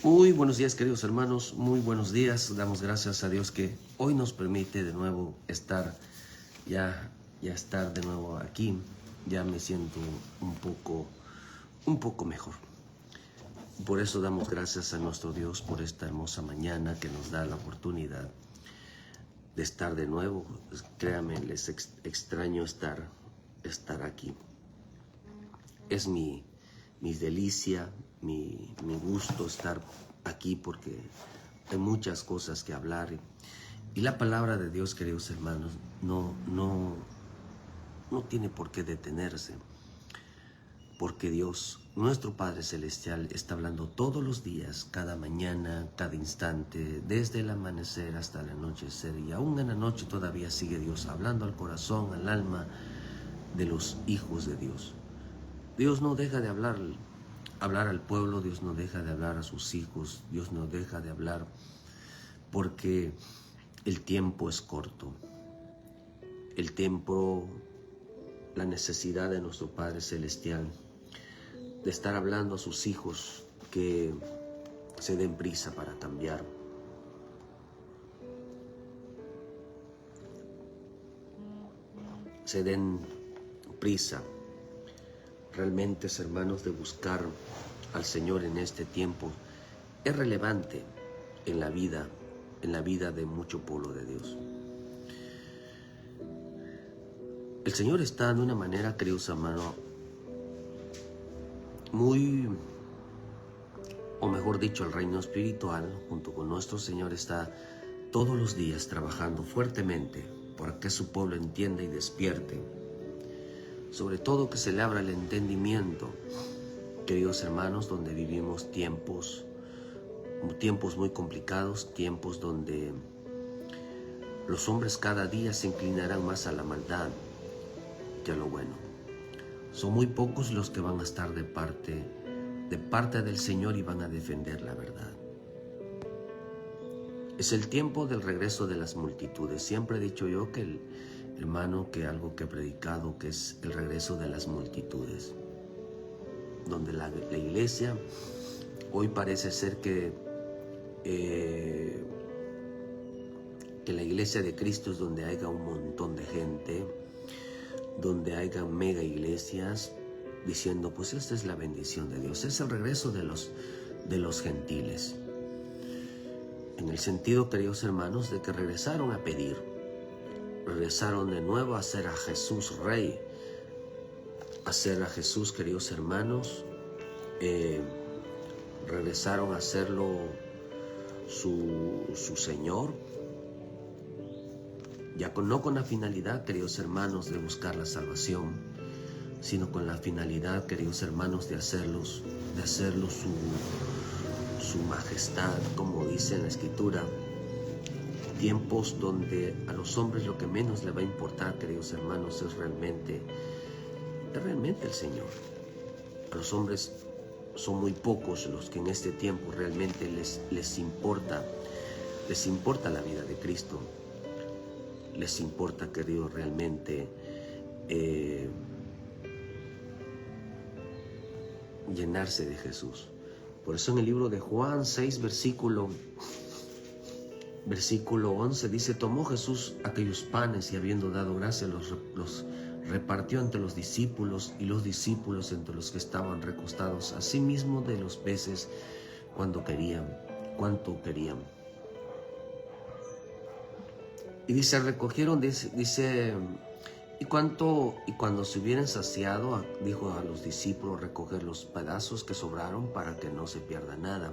Muy buenos días, queridos hermanos, muy buenos días. Damos gracias a Dios que hoy nos permite de nuevo estar, estar de nuevo aquí. Ya me siento un poco mejor. Por eso damos gracias a nuestro Dios por esta hermosa mañana que nos da la oportunidad de estar de nuevo. Créanme, les extraño estar aquí. Es mi delicia, mi gusto estar aquí porque hay muchas cosas que hablar. Y la palabra de Dios, queridos hermanos, no tiene por qué detenerse. Porque Dios, nuestro Padre Celestial, está hablando todos los días, cada mañana, cada instante, desde el amanecer hasta el anochecer. Y aún en la noche todavía sigue Dios hablando al corazón, al alma de los hijos de Dios. Dios no deja de hablar al pueblo, Dios no deja de hablar a sus hijos, Dios no deja de hablar porque el tiempo es corto. El tiempo, la necesidad de nuestro Padre Celestial de estar hablando a sus hijos que se den prisa para cambiar. Se den prisa realmente, hermanos, de buscar al Señor en este tiempo. Es relevante en la vida de mucho pueblo de Dios. El Señor está de una manera, queridos hermanos, o mejor dicho, el reino espiritual, junto con nuestro Señor, está todos los días trabajando fuertemente para que su pueblo entienda y despierte. Sobre todo que se le abra el entendimiento, queridos hermanos, donde vivimos tiempos muy complicados, tiempos donde los hombres cada día se inclinarán más a la maldad que a lo bueno. Son muy pocos los que van a estar de parte del Señor y van a defender la verdad. Es el tiempo del regreso de las multitudes. Siempre he dicho yo que hermano, que algo que he predicado, que es el regreso de las multitudes, donde la iglesia hoy parece ser que la iglesia de Cristo es donde haya un montón de gente, donde haya mega iglesias diciendo, pues esta es la bendición de Dios, es el regreso de los gentiles, en el sentido, queridos hermanos, de que regresaron a pedir, regresaron de nuevo a hacer a Jesús Rey, a hacer a Jesús, queridos hermanos, regresaron a hacerlo su Señor, ya no con la finalidad, queridos hermanos, de buscar la salvación, sino con la finalidad, queridos hermanos, de hacerlo su majestad, como dice en la Escritura. Tiempos donde a los hombres lo que menos le va a importar, queridos hermanos, es realmente el Señor. A los hombres son muy pocos los que en este tiempo realmente les importa la vida de Cristo. Les importa, queridos, realmente llenarse de Jesús. Por eso en el libro de Juan 6, versículo 11 dice, tomó Jesús aquellos panes y habiendo dado gracia los repartió entre los discípulos y los discípulos entre los que estaban recostados, asimismo de los peces cuanto querían. Y dice, recogieron, dice, y cuando se hubieran saciado, dijo a los discípulos, recoger los pedazos que sobraron para que no se pierda nada.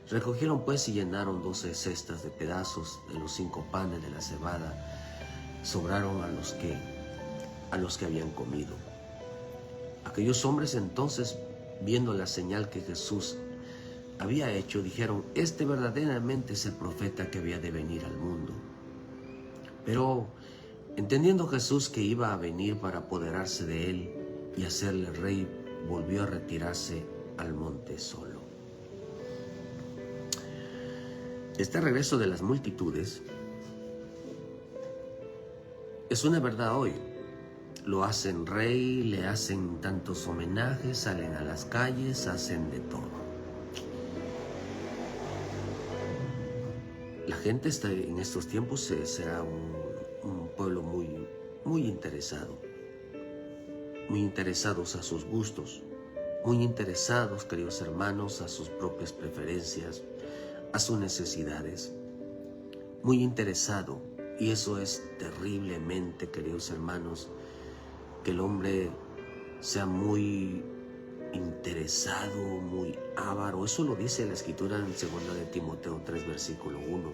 Recogieron pues y llenaron 12 cestas de pedazos de los 5 panes de la cebada. Sobraron a los que habían comido. Aquellos hombres entonces, viendo la señal que Jesús había hecho, dijeron, este verdaderamente es el profeta que había de venir al mundo. Pero entendiendo Jesús que iba a venir para apoderarse de él y hacerle rey, volvió a retirarse al monte solo. Este regreso de las multitudes es una verdad hoy. Lo hacen rey, le hacen tantos homenajes, salen a las calles, hacen de todo. gente en estos tiempos será un pueblo muy interesado, muy interesados a sus gustos, muy interesados, queridos hermanos, a sus propias preferencias, a sus necesidades, muy interesado. Y eso es terriblemente, queridos hermanos, que el hombre sea muy interesado, muy avaro. Eso lo dice la Escritura en 2 de Timoteo 3, versículo 1,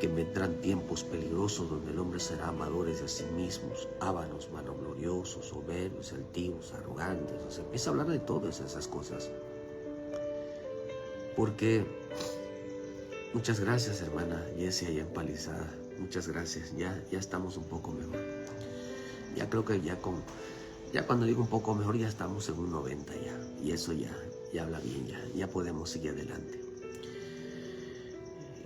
que vendrán tiempos peligrosos donde el hombre será amadores de sí mismos, ávaros, vanagloriosos, soberbios, altivos, arrogantes. O sea, empieza a hablar de todas esas cosas. Porque, muchas gracias, hermana Jessie, allá en Palizada. Muchas gracias, ya estamos un poco mejor. Ya creo que ya cuando digo un poco mejor, ya estamos en un 90 ya. Y eso ya habla bien, ya podemos seguir adelante.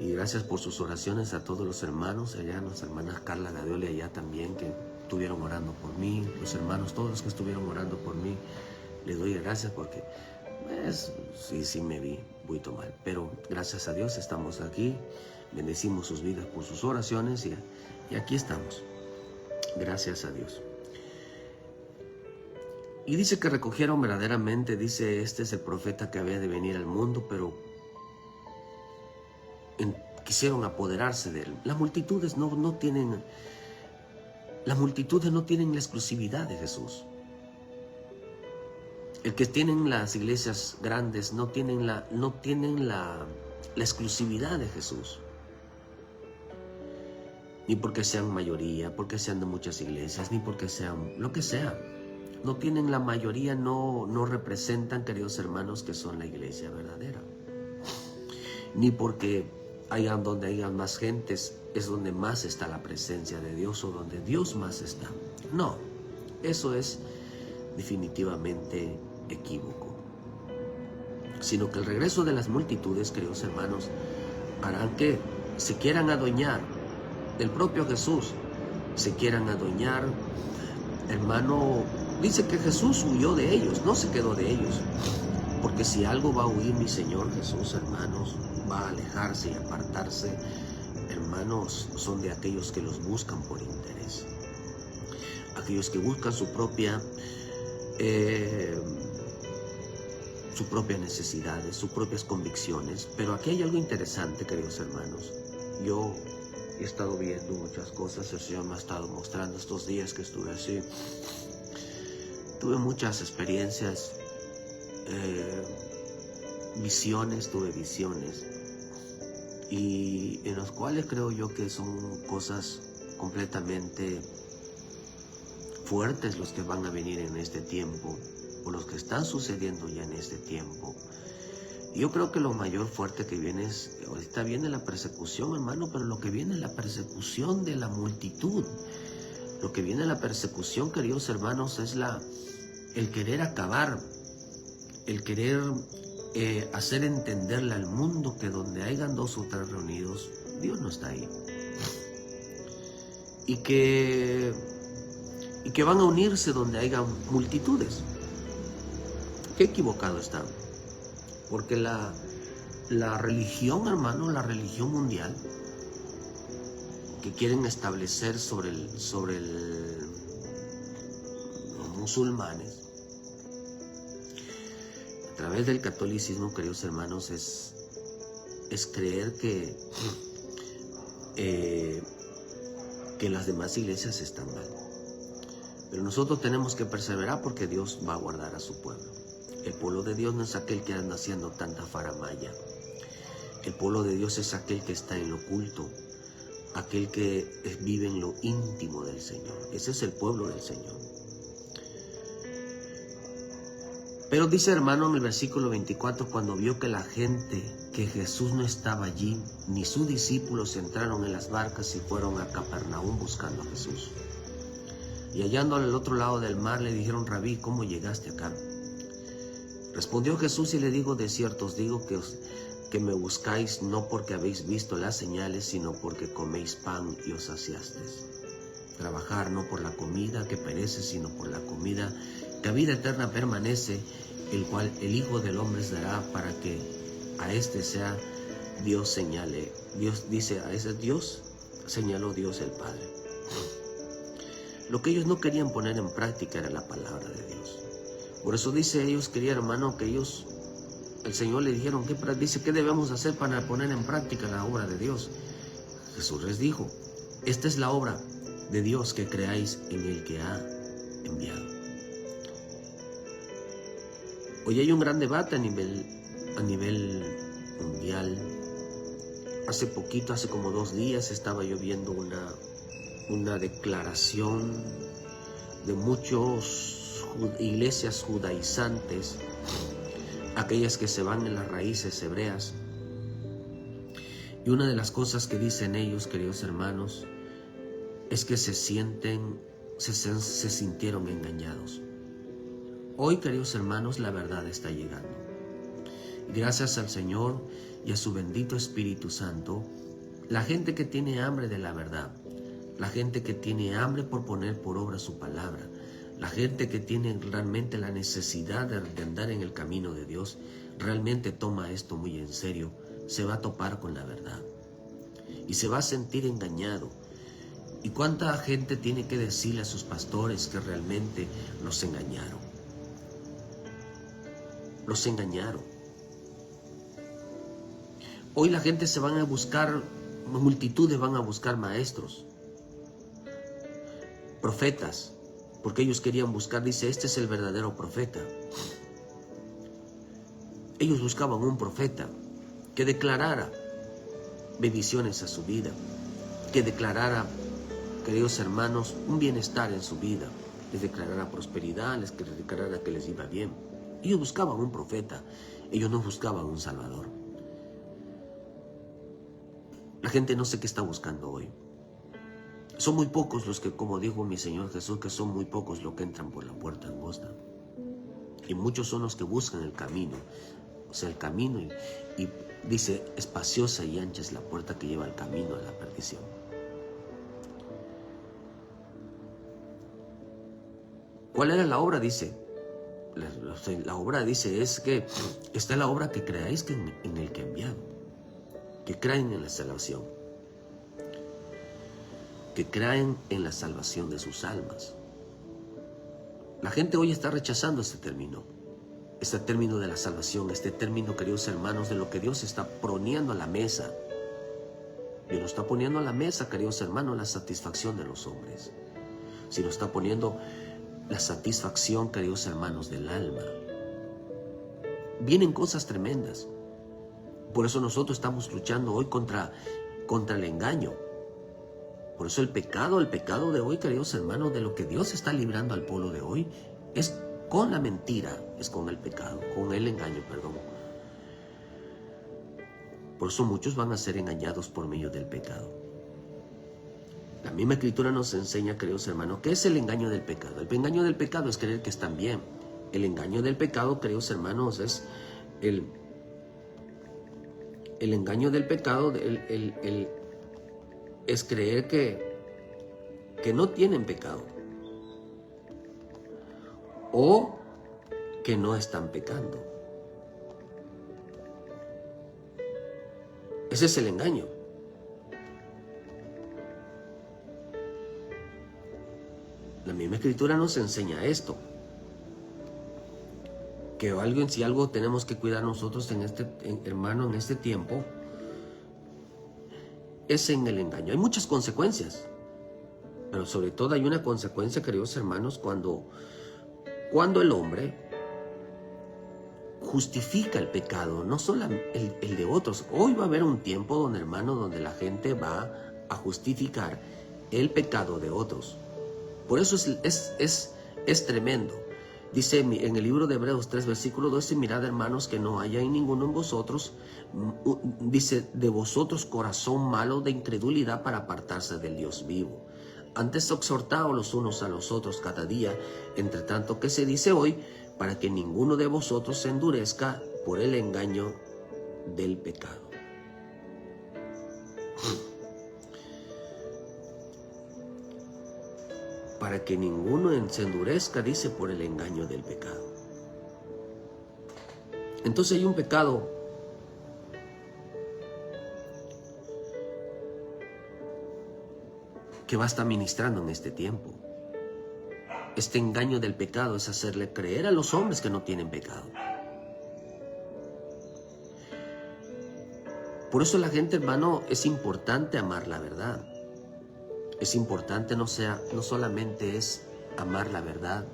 Y gracias por sus oraciones a todos los hermanos, allá las hermanas Carla Gadioli allá también, que estuvieron orando por mí, los hermanos todos los que estuvieron orando por mí. Les doy gracias porque sí me vi un poquito mal, pero gracias a Dios estamos aquí. Bendecimos sus vidas por sus oraciones y aquí estamos. Gracias a Dios. Y dice que recogieron verdaderamente, dice, este es el profeta que había de venir al mundo, pero quisieron apoderarse de él. Las multitudes no tienen la exclusividad de Jesús. El que tienen las iglesias grandes no tienen la exclusividad de Jesús. Ni porque sean mayoría, porque sean de muchas iglesias, ni porque sean lo que sea. No tienen la mayoría, no representan, queridos hermanos, que son la iglesia verdadera. Ni porque donde haya más gentes es donde más está la presencia de Dios o donde Dios más está. No, eso es definitivamente equívoco. Sino que el regreso de las multitudes, queridos hermanos, harán que se quieran adueñar del propio Jesús, se quieran adueñar, hermano. Dice que Jesús huyó de ellos, no se quedó de ellos. Porque si algo va a huir mi Señor Jesús, hermanos, va a alejarse y apartarse, hermanos, son de aquellos que los buscan por interés. Aquellos que buscan sus propias necesidades, sus propias convicciones. Pero aquí hay algo interesante, queridos hermanos. Yo he estado viendo muchas cosas, el Señor me ha estado mostrando estos días que estuve así. Tuve muchas experiencias, tuve visiones, y en los cuales creo yo que son cosas completamente fuertes los que van a venir en este tiempo, o los que están sucediendo ya en este tiempo. Y yo creo que lo mayor fuerte que viene ahorita viene la persecución, hermano, pero lo que viene es la persecución de la multitud. Lo que viene la persecución, queridos hermanos, es el querer acabar, el querer hacer entenderle al mundo que donde hayan 2 o 3 reunidos, Dios no está ahí. Y que van a unirse donde haya multitudes. Qué equivocado están. Porque la religión, hermano, la religión mundial que quieren establecer sobre los musulmanes, a través del catolicismo, queridos hermanos, es creer que las demás iglesias están mal. Pero nosotros tenemos que perseverar porque Dios va a guardar a su pueblo. El pueblo de Dios no es aquel que anda haciendo tanta faramaya. El pueblo de Dios es aquel que está en lo oculto, aquel que vive en lo íntimo del Señor. Ese es el pueblo del Señor. Pero dice, hermano, en el versículo 24, cuando vio que la gente, que Jesús no estaba allí, ni sus discípulos, entraron en las barcas y fueron a Capernaum buscando a Jesús. Y hallando al otro lado del mar, le dijeron: Rabí, ¿cómo llegaste acá? Respondió Jesús y le dijo: de cierto os digo que me buscáis no porque habéis visto las señales, sino porque coméis pan y os saciasteis. Trabajar no por la comida que perece, sino por la comida que a vida eterna permanece, el cual el Hijo del Hombre os dará, para que a éste sea Dios señale, Dios dice a ese Dios, señaló Dios el Padre. Lo que ellos no querían poner en práctica era la palabra de Dios. Por eso dice, ellos querían, hermano, que ellos, el Señor le dijeron, dice, ¿qué debemos hacer para poner en práctica la obra de Dios? Jesús les dijo, esta es la obra de Dios, que creáis en el que ha enviado. Hoy hay un gran debate a nivel mundial. Hace como 2 días estaba yo viendo una declaración de muchas iglesias judaizantes, aquellas que se van en las raíces hebreas. Y una de las cosas que dicen ellos, queridos hermanos, es que se sintieron engañados. Hoy, queridos hermanos, la verdad está llegando. Y gracias al Señor y a su bendito Espíritu Santo, la gente que tiene hambre de la verdad, la gente que tiene hambre por poner por obra su palabra, la gente que tiene realmente la necesidad de andar en el camino de Dios, realmente toma esto muy en serio, se va a topar con la verdad y se va a sentir engañado. ¿Y cuánta gente tiene que decirle a sus pastores que realmente los engañaron? Los engañaron. Hoy la gente se van a buscar, multitudes van a buscar maestros, profetas, porque ellos querían buscar, dice, este es el verdadero profeta. Ellos buscaban un profeta que declarara bendiciones a su vida, que declarara, queridos hermanos, un bienestar en su vida, les declarara prosperidad, les declarara que les iba bien. Ellos buscaban un profeta, ellos no buscaban un salvador. La gente no sé qué está buscando hoy. Son muy pocos los que, como dijo mi Señor Jesús, que son muy pocos los que entran por la puerta angosta. Y muchos son los que buscan el camino. O sea, el camino, y dice, espaciosa y ancha es la puerta que lleva al camino a la perdición. ¿Cuál era la obra? Dice, la obra dice, es que esta es la obra, que creáis que en el que he enviado, que crean en la salvación, que crean en la salvación de sus almas. La gente hoy está rechazando este término de la salvación, este término, queridos hermanos, de lo que Dios está poniendo a la mesa. Dios no está poniendo a la mesa, queridos hermanos, la satisfacción de los hombres, sino está poniendo la satisfacción, queridos hermanos, del alma. Vienen cosas tremendas. Por eso nosotros estamos luchando hoy contra el engaño. Por eso el pecado de hoy, queridos hermanos, de lo que Dios está librando al pueblo de hoy, es con la mentira, es con el pecado, con el engaño, perdón. Por eso muchos van a ser engañados por medio del pecado. La misma Escritura nos enseña, queridos hermanos, ¿qué es el engaño del pecado? El engaño del pecado es creer que están bien. El engaño del pecado, queridos hermanos, es el engaño del pecado, es creer que no tienen pecado o que no están pecando. Ese es el engaño. La misma Escritura nos enseña esto, que si algo tenemos que cuidar nosotros hermano, en este tiempo, es en el engaño. Hay muchas consecuencias, pero sobre todo hay una consecuencia, queridos hermanos, cuando el hombre justifica el pecado, no solo el de otros. Hoy va a haber un tiempo, donde la gente va a justificar el pecado de otros. Por eso es tremendo. Dice en el libro de Hebreos 3, versículo 12, mirad, hermanos, que no haya en ninguno en vosotros, dice, de vosotros corazón malo de incredulidad para apartarse del Dios vivo. Antes exhortaos los unos a los otros cada día, entre tanto que se dice hoy, para que ninguno de vosotros se endurezca por el engaño del pecado. Para que ninguno se endurezca, dice, por el engaño del pecado. Entonces hay un pecado que va a estar ministrando en este tiempo. Este engaño del pecado es hacerle creer a los hombres que no tienen pecado. Por eso la gente, hermano, es importante amar la verdad. Es importante, no solamente es amar la verdad,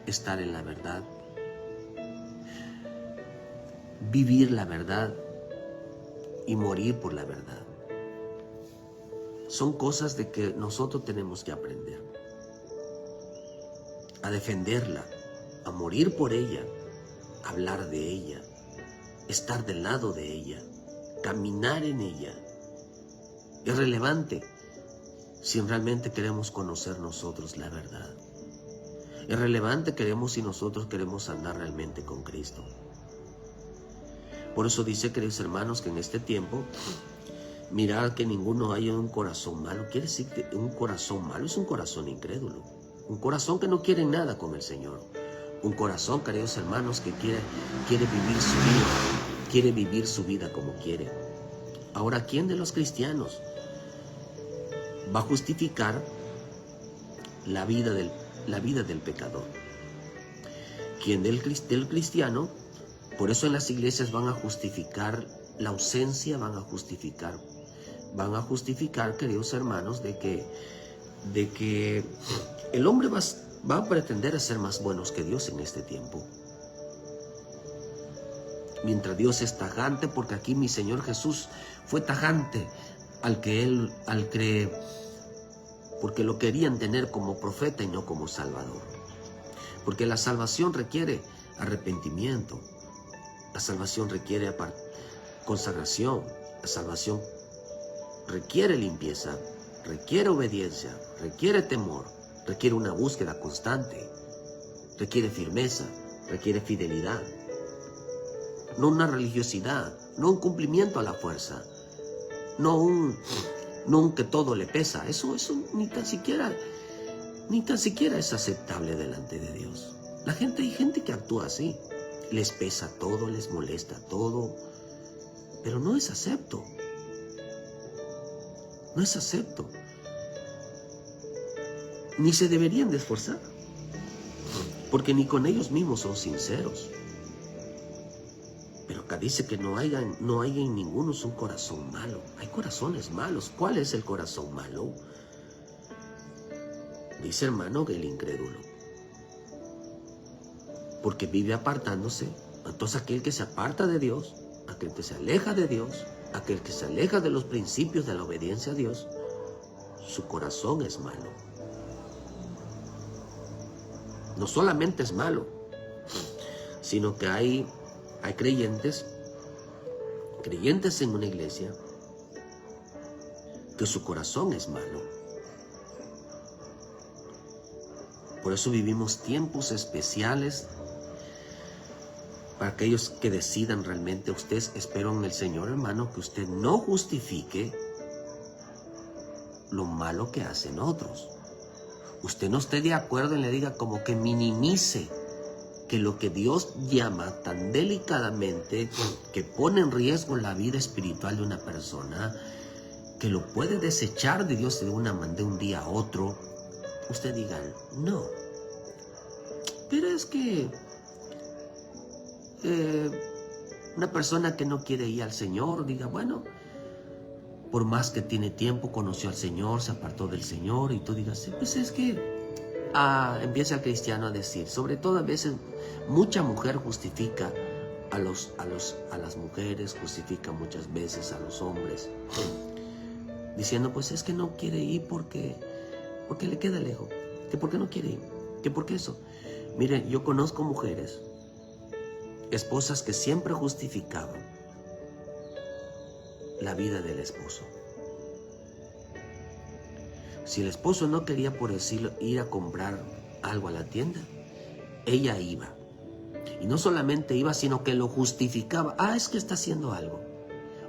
estar en la verdad, vivir la verdad y morir por la verdad. Son cosas de que nosotros tenemos que aprender. A defenderla, a morir por ella, a hablar de ella, estar del lado de ella, caminar en ella. Es relevante si realmente queremos conocer nosotros la verdad. Es relevante si nosotros queremos andar realmente con Cristo. Por eso dice, queridos hermanos, que en este tiempo, mirad que ninguno haya un corazón malo. Quiere decir que un corazón malo es un corazón incrédulo. Un corazón que no quiere nada con el Señor. Un corazón, queridos hermanos, que quiere vivir su vida. Quiere vivir su vida como quiere. Ahora, ¿quién de los cristianos va a justificar la vida del pecador? ¿Quién del cristiano? Por eso en las iglesias van a justificar la ausencia, van a justificar, queridos hermanos, de que el hombre va a pretender a ser más buenos que Dios en este tiempo. Mientras Dios es tajante, porque aquí mi Señor Jesús fue tajante porque lo querían tener como profeta y no como Salvador. Porque la salvación requiere arrepentimiento, la salvación requiere consagración, la salvación requiere limpieza, requiere obediencia, requiere temor, requiere una búsqueda constante, requiere firmeza, requiere fidelidad. No una religiosidad, no un cumplimiento a la fuerza, no un que todo le pesa. Eso ni tan siquiera es aceptable delante de Dios. Hay gente que actúa así. Les pesa todo, les molesta todo, pero no es acepto. No es acepto. Ni se deberían de esforzar, porque ni con ellos mismos son sinceros. Pero acá dice que no hay en ninguno un corazón malo. Hay corazones malos. ¿Cuál es el corazón malo? Dice, hermano, que el incrédulo. Porque vive apartándose. Entonces aquel que se aparta de Dios, aquel que se aleja de Dios, aquel que se aleja de los principios de la obediencia a Dios, su corazón es malo. No solamente es malo, sino que hay creyentes en una iglesia que su corazón es malo. Por eso vivimos tiempos especiales para aquellos que decidan realmente. Espero en el Señor, hermano, que usted no justifique lo malo que hacen otros. Usted no esté de acuerdo y le diga como que minimice que lo que Dios llama tan delicadamente, que pone en riesgo la vida espiritual de una persona, que lo puede desechar de Dios de un día a otro, usted diga, no. Pero es que una persona que no quiere ir al Señor, diga, bueno, por más que tiene tiempo, conoció al Señor, se apartó del Señor, y tú digas, pues es que empieza el cristiano a decir, sobre todo a veces, mucha mujer justifica a las mujeres, justifica muchas veces a los hombres, diciendo, pues es que no quiere ir porque le queda lejos, que porque no quiere ir, que porque eso. Miren, yo conozco mujeres, esposas que siempre justificaban la vida del esposo. Si el esposo no quería, por decirlo, ir a comprar algo a la tienda, ella iba. Y no solamente iba, sino que lo justificaba. Es que está haciendo algo.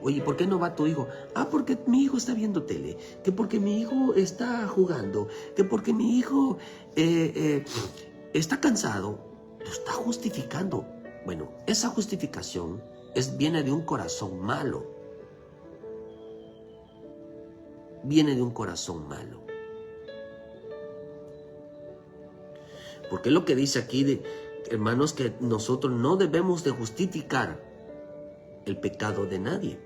Oye, ¿por qué no va tu hijo? Porque mi hijo está viendo tele. Que porque mi hijo está jugando. Que porque mi hijo está cansado. Lo está justificando. Bueno, esa justificación viene de un corazón malo. Viene de un corazón malo. Porque es lo que dice aquí, hermanos, que nosotros no debemos de justificar el pecado de nadie.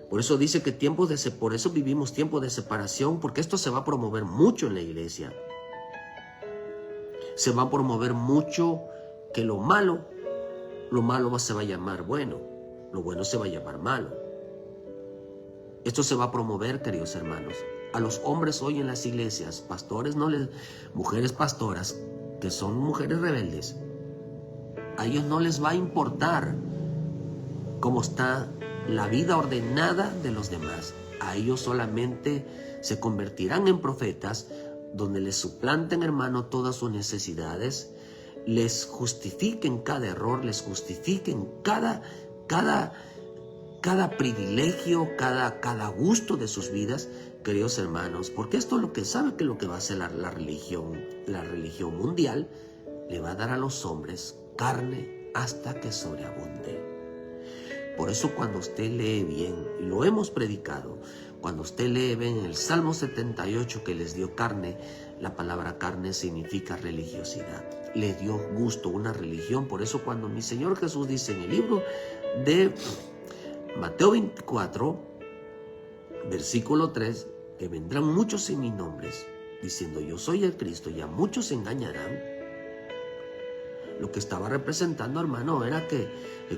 Por eso dice que por eso vivimos tiempos de separación, porque esto se va a promover mucho en la iglesia. Se va a promover mucho que lo malo se va a llamar bueno, lo bueno se va a llamar malo. Esto se va a promover, queridos hermanos. A los hombres hoy en las iglesias, pastores, mujeres pastoras, que son mujeres rebeldes, a ellos no les va a importar cómo está la vida ordenada de los demás. A ellos solamente se convertirán en profetas, donde les suplanten, hermano, todas sus necesidades, les justifiquen cada error, les justifiquen cada privilegio, cada gusto de sus vidas, queridos hermanos, porque esto es lo que sabe que lo que va a hacer la religión mundial, le va a dar a los hombres carne hasta que sobreabunde. Por eso cuando usted lee bien, y lo hemos predicado, cuando usted lee bien en el Salmo 78 que les dio carne, la palabra carne significa religiosidad. Le dio gusto, una religión. Por eso cuando mi Señor Jesús dice en el libro de Mateo 24, versículo 3, que vendrán muchos en mis nombres, diciendo yo soy el Cristo, y a muchos se engañarán. Lo que estaba representando, hermano, era que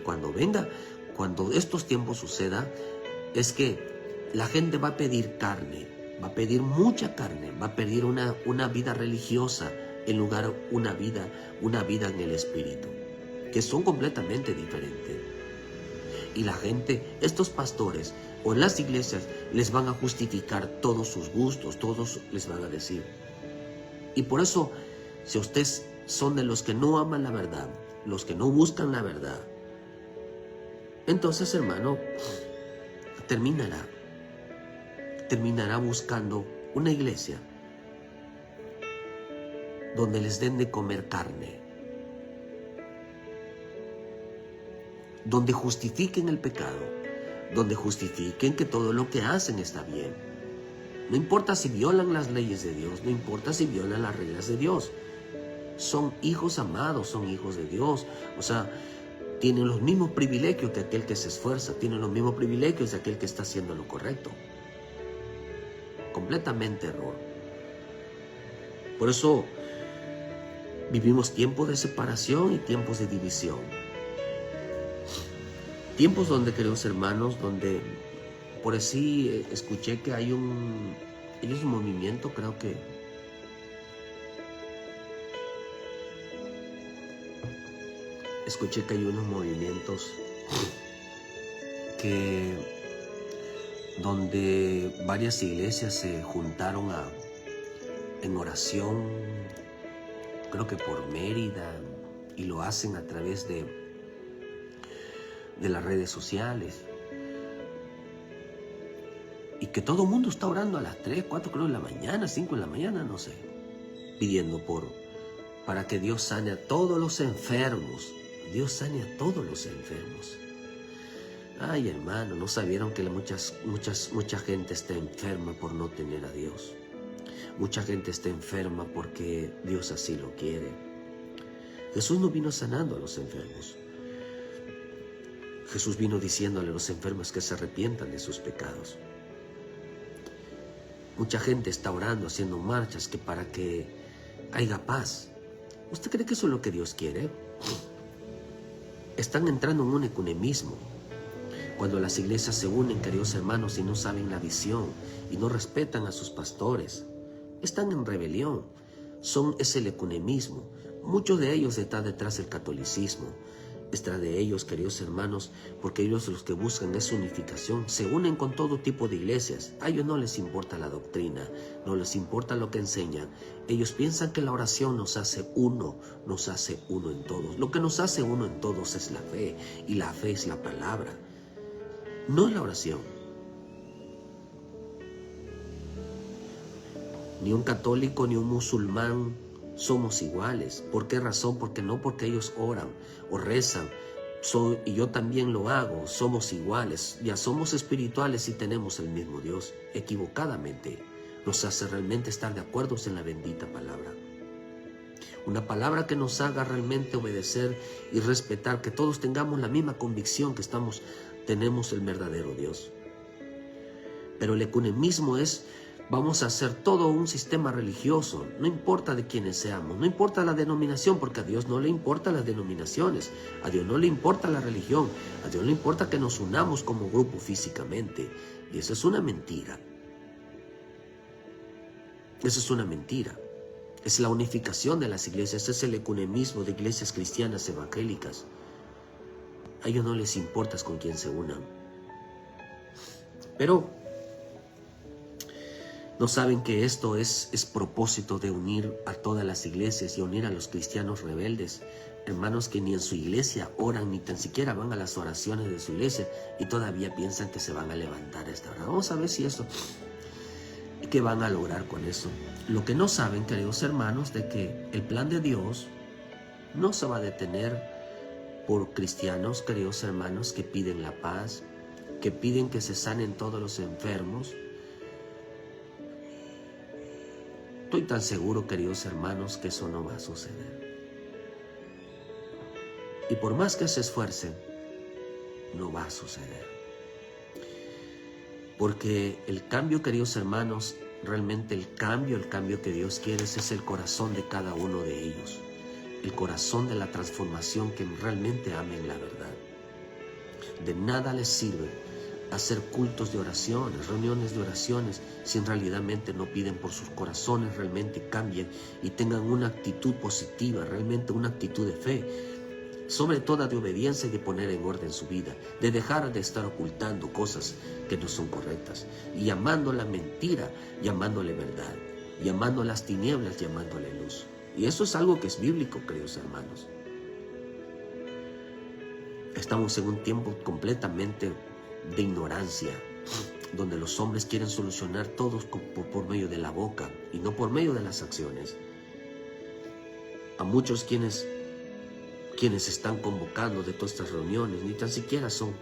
cuando estos tiempos suceda, es que la gente va a pedir carne, va a pedir mucha carne, va a pedir una vida religiosa en lugar de una vida en el Espíritu, que son completamente diferentes. Y la gente, estos pastores o en las iglesias, les van a justificar todos sus gustos, todos les van a decir. Y por eso, si ustedes son de los que no aman la verdad, los que no buscan la verdad, entonces, hermano, terminará buscando una iglesia donde les den de comer carne, donde justifiquen el pecado, donde justifiquen que todo lo que hacen está bien. No importa si violan las leyes de Dios, no importa si violan las reglas de Dios. Son hijos amados, son hijos de Dios. O sea, tienen los mismos privilegios que aquel que se esfuerza, tienen los mismos privilegios de aquel que está haciendo lo correcto. Completamente error. Por eso vivimos tiempos de separación y tiempos de división. Tiempos donde, queridos hermanos, donde por así escuché que hay un movimiento, creo que escuché que hay unos movimientos donde varias iglesias se juntaron en oración, creo que por Mérida, y lo hacen a través de las redes sociales, y que todo el mundo está orando a las 3, 4, creo, de la mañana, 5 de la mañana, no sé, pidiendo para que Dios sane a todos los enfermos. Dios sane a todos los enfermos. Ay, hermano, ¿no sabieron que mucha gente está enferma por no tener a Dios? Mucha gente está enferma porque Dios así lo quiere. Jesús no vino sanando a los enfermos. Jesús vino diciéndole a los enfermos que se arrepientan de sus pecados. Mucha gente está orando, haciendo marchas para que haya paz. ¿Usted cree que eso es lo que Dios quiere? Están entrando en un ecumenismo. Cuando las iglesias se unen, queridos hermanos, y no saben la visión y no respetan a sus pastores, están en rebelión. Es el ecumenismo. Muchos de ellos están detrás del catolicismo. Detrás de ellos, queridos hermanos, porque ellos los que buscan es unificación, se unen con todo tipo de iglesias. A ellos no les importa la doctrina, no les importa lo que enseñan. Ellos piensan que la oración nos hace uno en todos. Lo que nos hace uno en todos es la fe, y la fe es la palabra, no la oración. Ni un católico ni un musulmán somos iguales. ¿Por qué razón? Porque ellos oran o rezan, y yo también lo hago. Somos iguales, ya somos espirituales y tenemos el mismo Dios. Equivocadamente nos hace realmente estar de acuerdo en la bendita palabra. Una palabra que nos haga realmente obedecer y respetar, que todos tengamos la misma convicción que tenemos el verdadero Dios. Pero el ecumenismo es, vamos a hacer todo un sistema religioso, no importa de quiénes seamos, no importa la denominación, porque a Dios no le importan las denominaciones, a Dios no le importa la religión, a Dios le importa que nos unamos como grupo físicamente. Y eso es una mentira. Eso es una mentira. Es la unificación de las iglesias, ese es el ecumenismo de iglesias cristianas evangélicas. A ellos no les importa con quién se unan. Pero no saben que esto es propósito de unir a todas las iglesias y unir a los cristianos rebeldes, hermanos que ni en su iglesia oran, ni tan siquiera van a las oraciones de su iglesia y todavía piensan que se van a levantar a esta hora. Vamos a ver si esto, ¿qué van a lograr con eso? Lo que no saben, queridos hermanos, de que el plan de Dios no se va a detener por cristianos, queridos hermanos, que piden la paz, que piden que se sanen todos los enfermos. Estoy tan seguro, queridos hermanos, que eso no va a suceder. Y por más que se esfuercen, no va a suceder. Porque el cambio, queridos hermanos, realmente el cambio que Dios quiere es el corazón de cada uno de ellos. El corazón de la transformación, que realmente amen la verdad. De nada les sirve hacer cultos de oraciones, reuniones de oraciones, si en realidad no piden por sus corazones, realmente cambien y tengan una actitud positiva, realmente una actitud de fe, sobre todo de obediencia y de poner en orden su vida, de dejar de estar ocultando cosas que no son correctas, y llamando la mentira, llamándole verdad, llamando las tinieblas, llamándole luz. Y eso es algo que es bíblico, queridos hermanos. Estamos en un tiempo completamente de ignorancia, donde los hombres quieren solucionar todo por medio de la boca y no por medio de las acciones. A muchos quienes están convocando de todas estas reuniones, ni tan siquiera son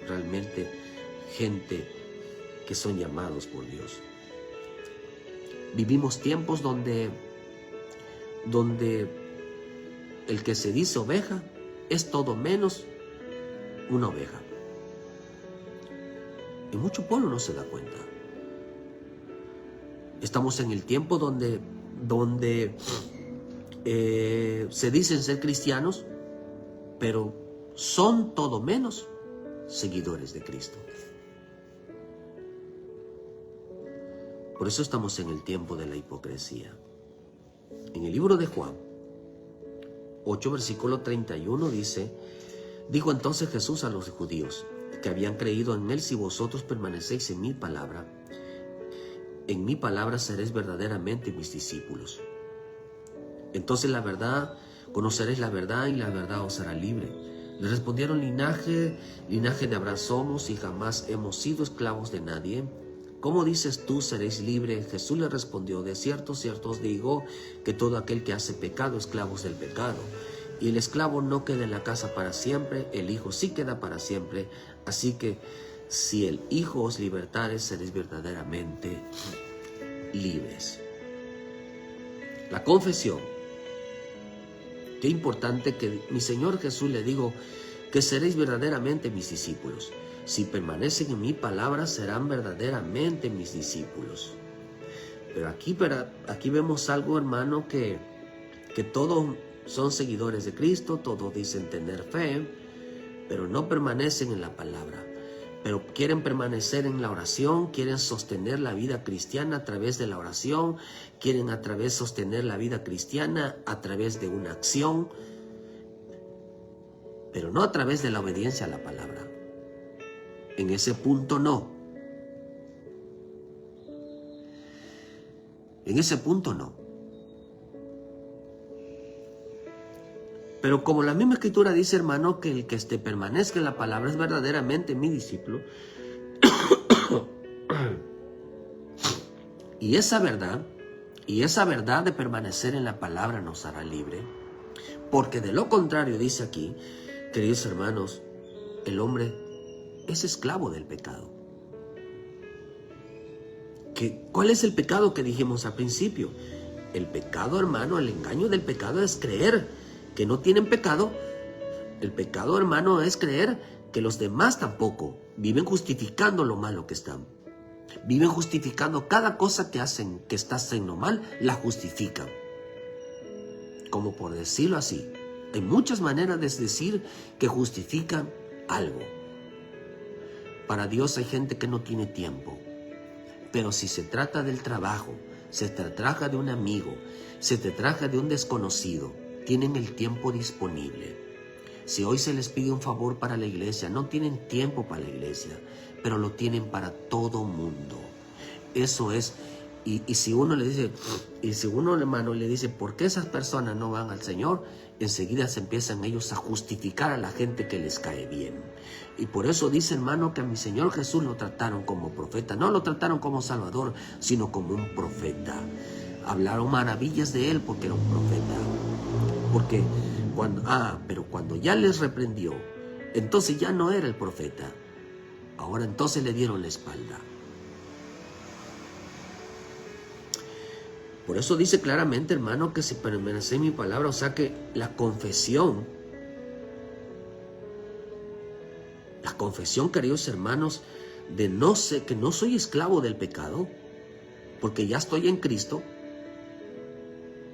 realmente gente que son llamados por Dios. Vivimos tiempos donde el que se dice oveja es todo menos una oveja. Y mucho pueblo no se da cuenta. Estamos en el tiempo donde se dicen ser cristianos, pero son todo menos seguidores de Cristo. Por eso estamos en el tiempo de la hipocresía. En el libro de Juan 8, versículo 31 dice: dijo entonces Jesús a los judíos que habían creído en él: si vosotros permanecéis en mi palabra seréis verdaderamente mis discípulos. Entonces conoceréis la verdad y la verdad os hará libre. Le respondieron: linaje de Abraham somos y jamás hemos sido esclavos de nadie. ¿Cómo dices tú seréis libre? Jesús le respondió: de cierto, cierto os digo que todo aquel que hace pecado, esclavo es del pecado. Y el esclavo no queda en la casa para siempre, el Hijo sí queda para siempre. Así que si el Hijo os libertare, seréis verdaderamente libres. La confesión. Qué importante que mi Señor Jesús le dijo que seréis verdaderamente mis discípulos. Si permanecen en mi palabra, serán verdaderamente mis discípulos. Pero aquí vemos algo, hermano, que todos son seguidores de Cristo, todos dicen tener fe, pero no permanecen en la palabra. Pero quieren permanecer en la oración, quieren sostener la vida cristiana a través de la oración, quieren sostener la vida cristiana a través de una acción, pero no a través de la obediencia a la palabra. En ese punto no. En ese punto no. Pero como la misma escritura dice, hermano, que el que permanezca en la palabra es verdaderamente mi discípulo. y esa verdad de permanecer en la palabra nos hará libre. Porque de lo contrario, dice aquí, queridos hermanos, el hombre es esclavo del pecado. ¿Cuál es el pecado que dijimos al principio? El pecado, hermano, el engaño del pecado es creer que no tienen pecado. El pecado, hermano, es creer que los demás tampoco. Viven justificando lo malo que están. Viven justificando cada cosa que hacen, que está haciendo mal, la justifican. Como por decirlo así. Hay muchas maneras de decir que justifican algo. Para Dios hay gente que no tiene tiempo. Pero si se trata del trabajo, se te trata de un amigo, se te trata de un desconocido, tienen el tiempo disponible. Si hoy se les pide un favor para la iglesia, no tienen tiempo para la iglesia, pero lo tienen para todo mundo. Eso es. Y si uno le dice, hermano, le dice, ¿por qué esas personas no van al Señor? Enseguida se empiezan ellos a justificar a la gente que les cae bien. Y por eso dice, hermano, que a mi Señor Jesús lo trataron como profeta. No lo trataron como Salvador, sino como un profeta. Hablaron maravillas de él porque era un profeta. Porque pero cuando ya les reprendió, entonces ya no era el profeta. Ahora entonces le dieron la espalda. Por eso dice claramente, hermano, que si permanece en mi palabra, o sea que la confesión, queridos hermanos, de que no soy esclavo del pecado, porque ya estoy en Cristo,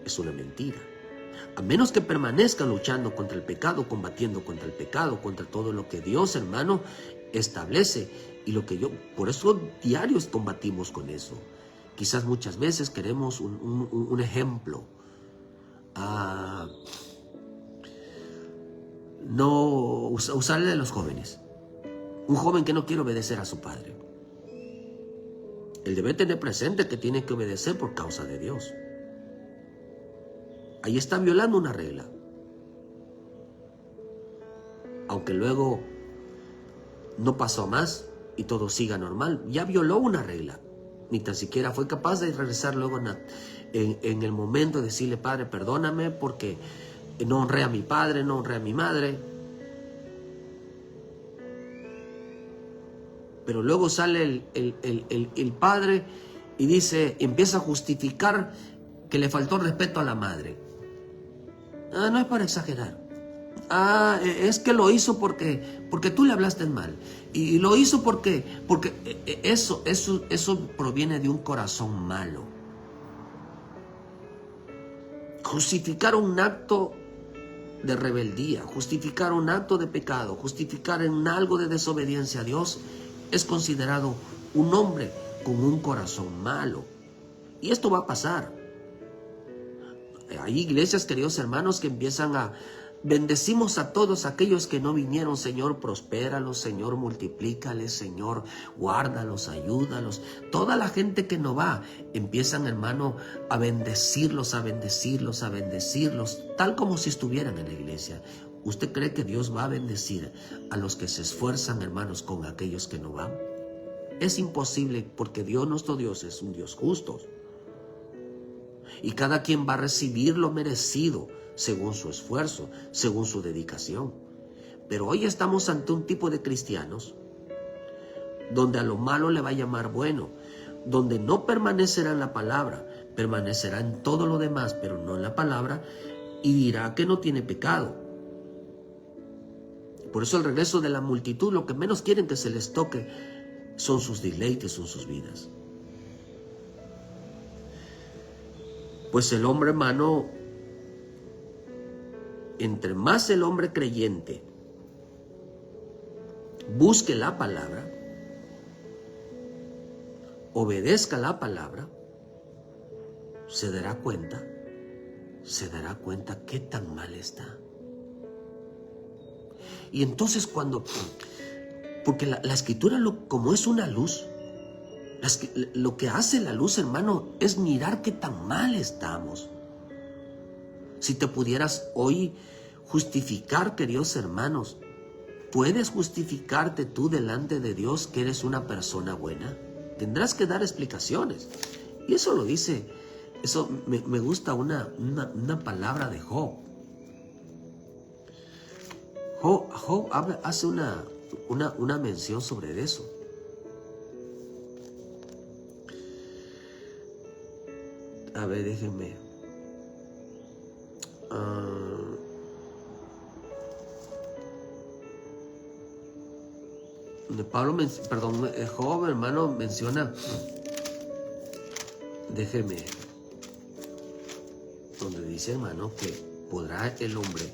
es una mentira. A menos que permanezca luchando contra el pecado, combatiendo contra el pecado, contra todo lo que Dios, hermano, establece. Y por eso diarios combatimos con eso. Quizás muchas veces queremos un ejemplo. No usarle a los jóvenes. Un joven que no quiere obedecer a su padre. Él debe tener presente que tiene que obedecer por causa de Dios. Ahí está violando una regla. Aunque luego no pasó más y todo siga normal, ya violó una regla. Ni tan siquiera fue capaz de regresar luego en el momento de decirle, Padre, perdóname porque no honré a mi padre, no honré a mi madre. Pero luego sale el padre y empieza a justificar que le faltó respeto a la madre. No es para exagerar. Es que lo hizo porque tú le hablaste mal. Y lo hizo porque eso proviene de un corazón malo. Justificar un acto de rebeldía, justificar un acto de pecado, justificar en algo de desobediencia a Dios, es considerado un hombre con un corazón malo. Y esto va a pasar. Hay iglesias, queridos hermanos, que empiezan a bendecimos a todos aquellos que no vinieron. Señor, prospéralos, Señor, multiplícales, Señor, guárdalos, ayúdalos. Toda la gente que no va, empiezan, hermano, a bendecirlos, a bendecirlos, a bendecirlos, tal como si estuvieran en la iglesia. ¿Usted cree que Dios va a bendecir a los que se esfuerzan, hermanos, con aquellos que no van? Es imposible, porque Dios, nuestro Dios, es un Dios justo. Y cada quien va a recibir lo merecido según su esfuerzo, según su dedicación. Pero hoy estamos ante un tipo de cristianos donde a lo malo le va a llamar bueno, donde no permanecerá en la palabra, permanecerá en todo lo demás, pero no en la palabra, y dirá que no tiene pecado. Por eso el regreso de la multitud, lo que menos quieren que se les toque son sus deleites, son sus vidas. Pues el hombre, hermano, entre más el hombre creyente busque la palabra, obedezca la palabra, se dará cuenta qué tan mal está. Y entonces porque la escritura como es una luz, lo que hace la luz, hermano, es mirar qué tan mal estamos. Si te pudieras hoy justificar, queridos hermanos, ¿puedes justificarte tú delante de Dios que eres una persona buena? Tendrás que dar explicaciones. Y eso lo dice, eso me gusta una palabra de Job. Job hace una mención sobre eso. A ver, déjenme. Job, hermano, menciona, déjeme, donde dice, hermano, que podrá el hombre,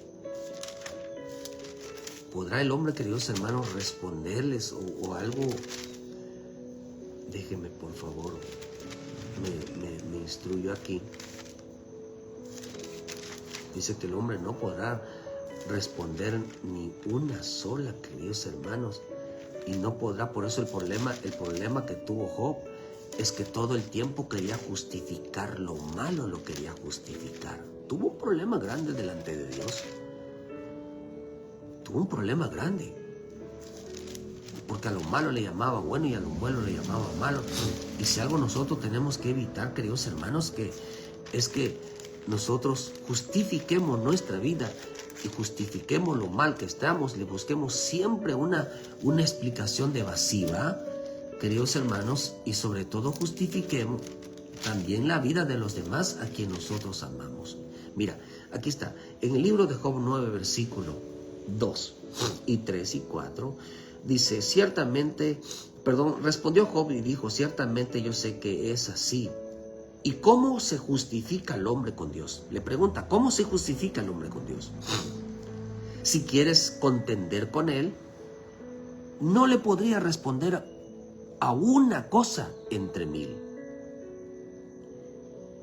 queridos hermanos, responderles o algo. Déjeme, por favor, me instruyo aquí. Dice que el hombre no podrá responder ni una sola, queridos hermanos, y no podrá. Por eso el problema que tuvo Job es que todo el tiempo quería justificar lo malo, lo quería justificar. Tuvo un problema grande delante de Dios. Tuvo un problema grande. Porque a lo malo le llamaba bueno y a lo bueno le llamaba malo. Y si algo nosotros tenemos que evitar, queridos hermanos, es que nosotros justifiquemos nuestra vida y justifiquemos lo mal que estamos, le busquemos siempre una explicación evasiva, queridos hermanos, y sobre todo justifiquemos también la vida de los demás a quien nosotros amamos. Mira, aquí está, en el libro de Job 9, versículo 2 y 3 y 4, dice, respondió Job y dijo, ciertamente yo sé que es así. ¿Y cómo se justifica el hombre con Dios? Le pregunta, ¿cómo se justifica el hombre con Dios? Si quieres contender con él, no le podría responder a una cosa entre mil.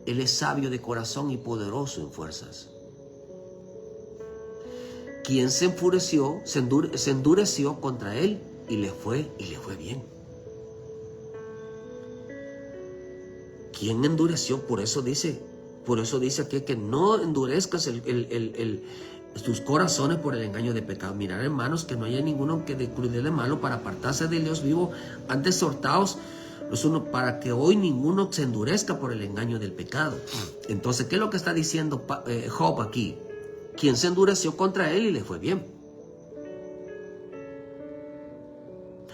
Él es sabio de corazón y poderoso en fuerzas. Quien se enfureció, se endureció contra él y le fue bien. ¿Quién endureció? Por eso dice aquí que no endurezcas tus corazones por el engaño de pecado. Mirar, hermanos, que no haya ninguno que de malo para apartarse del Dios vivo, antes exhortaos los unos para que hoy ninguno se endurezca por el engaño del pecado. Entonces, ¿qué es lo que está diciendo Job aquí? Quien se endureció contra él y le fue bien.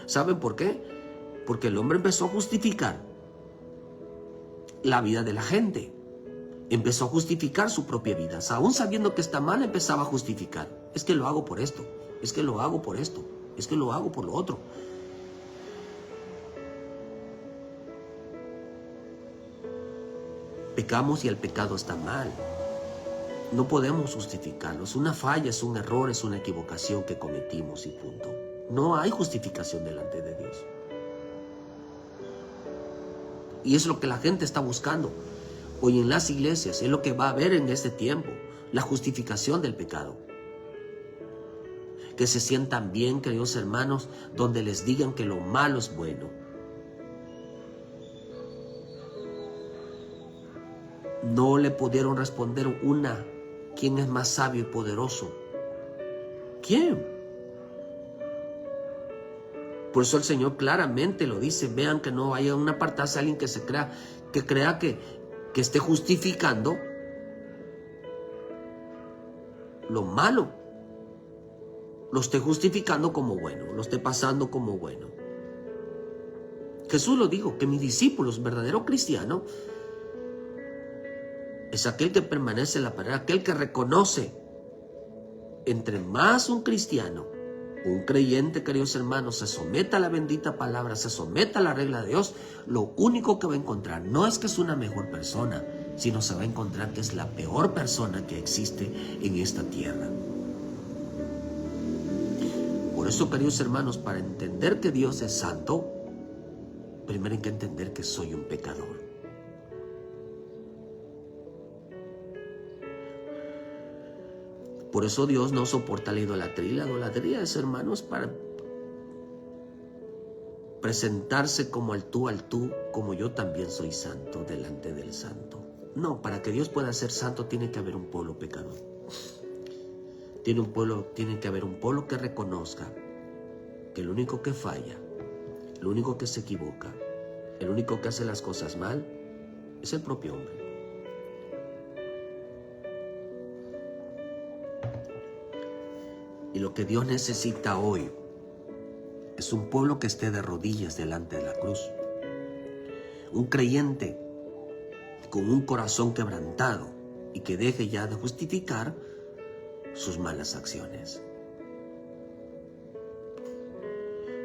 ¿Saben por qué? Porque el hombre empezó a justificar la vida de la gente. Empezó a justificar su propia vida. Aún sabiendo que está mal, empezaba a justificar. Es que lo hago por esto. Es que lo hago por esto. Es que lo hago por lo otro. Pecamos y el pecado está mal. No podemos justificarlo. Es una falla, es un error, es una equivocación que cometimos y punto. No hay justificación delante de Dios. Y es lo que la gente está buscando hoy en las iglesias. Es lo que va a haber en este tiempo. La justificación del pecado. Que se sientan bien, queridos hermanos, donde les digan que lo malo es bueno. No le pudieron responder una. ¿Quién es más sabio y poderoso? ¿Quién? Por eso el Señor claramente lo dice. Vean que no haya un apartarse a alguien que crea que esté justificando lo malo. Lo esté justificando como bueno. Lo esté pasando como bueno. Jesús lo dijo, que mis discípulos, verdadero cristiano, es aquel que permanece en la palabra, aquel que reconoce. Entre más un cristiano, un creyente, queridos hermanos, se someta a la bendita palabra, se someta a la regla de Dios, lo único que va a encontrar no es que es una mejor persona, sino se va a encontrar que es la peor persona que existe en esta tierra. Por eso, queridos hermanos, para entender que Dios es santo, primero hay que entender que soy un pecador. Por eso Dios no soporta la idolatría. La idolatría es, hermanos, para presentarse como al tú, como yo también soy santo delante del santo. No, para que Dios pueda ser santo tiene que haber un pueblo pecador. Tiene que haber un pueblo que reconozca que el único que falla, el único que se equivoca, el único que hace las cosas mal, es el propio hombre. Y lo que Dios necesita hoy es un pueblo que esté de rodillas delante de la cruz. Un creyente con un corazón quebrantado, y que deje ya de justificar sus malas acciones.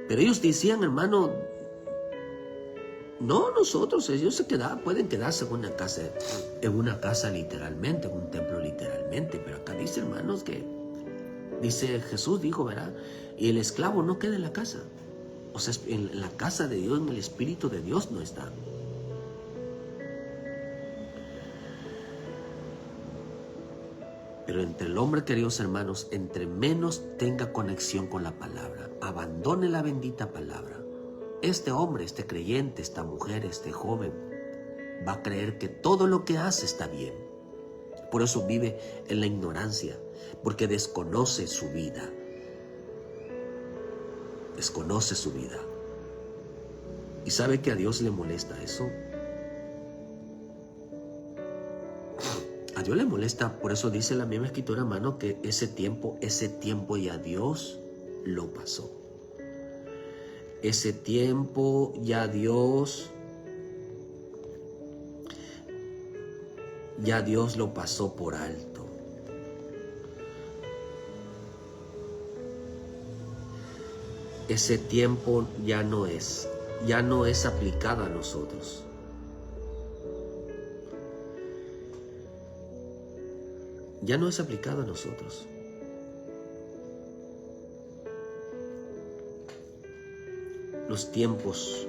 Pero ellos decían, hermano, no, nosotros, ellos pueden quedarse en una casa literalmente, en un templo literalmente, pero acá dice, hermanos, que dice Jesús, dijo, ¿verdad? Y el esclavo no queda en la casa. O sea, en la casa de Dios, en el Espíritu de Dios no está. Pero entre el hombre, queridos hermanos, entre menos tenga conexión con la palabra, abandone la bendita palabra, este hombre, este creyente, esta mujer, este joven, va a creer que todo lo que hace está bien. Por eso vive en la ignorancia, porque desconoce su vida. Desconoce su vida. ¿Y sabe que a Dios le molesta eso? A Dios le molesta, por eso dice la misma escritura, hermano, que ese tiempo ya Dios lo pasó. Ese tiempo ya Dios lo pasó por alto. Ese tiempo ya no es aplicado a nosotros. Ya no es aplicado a nosotros. Los tiempos,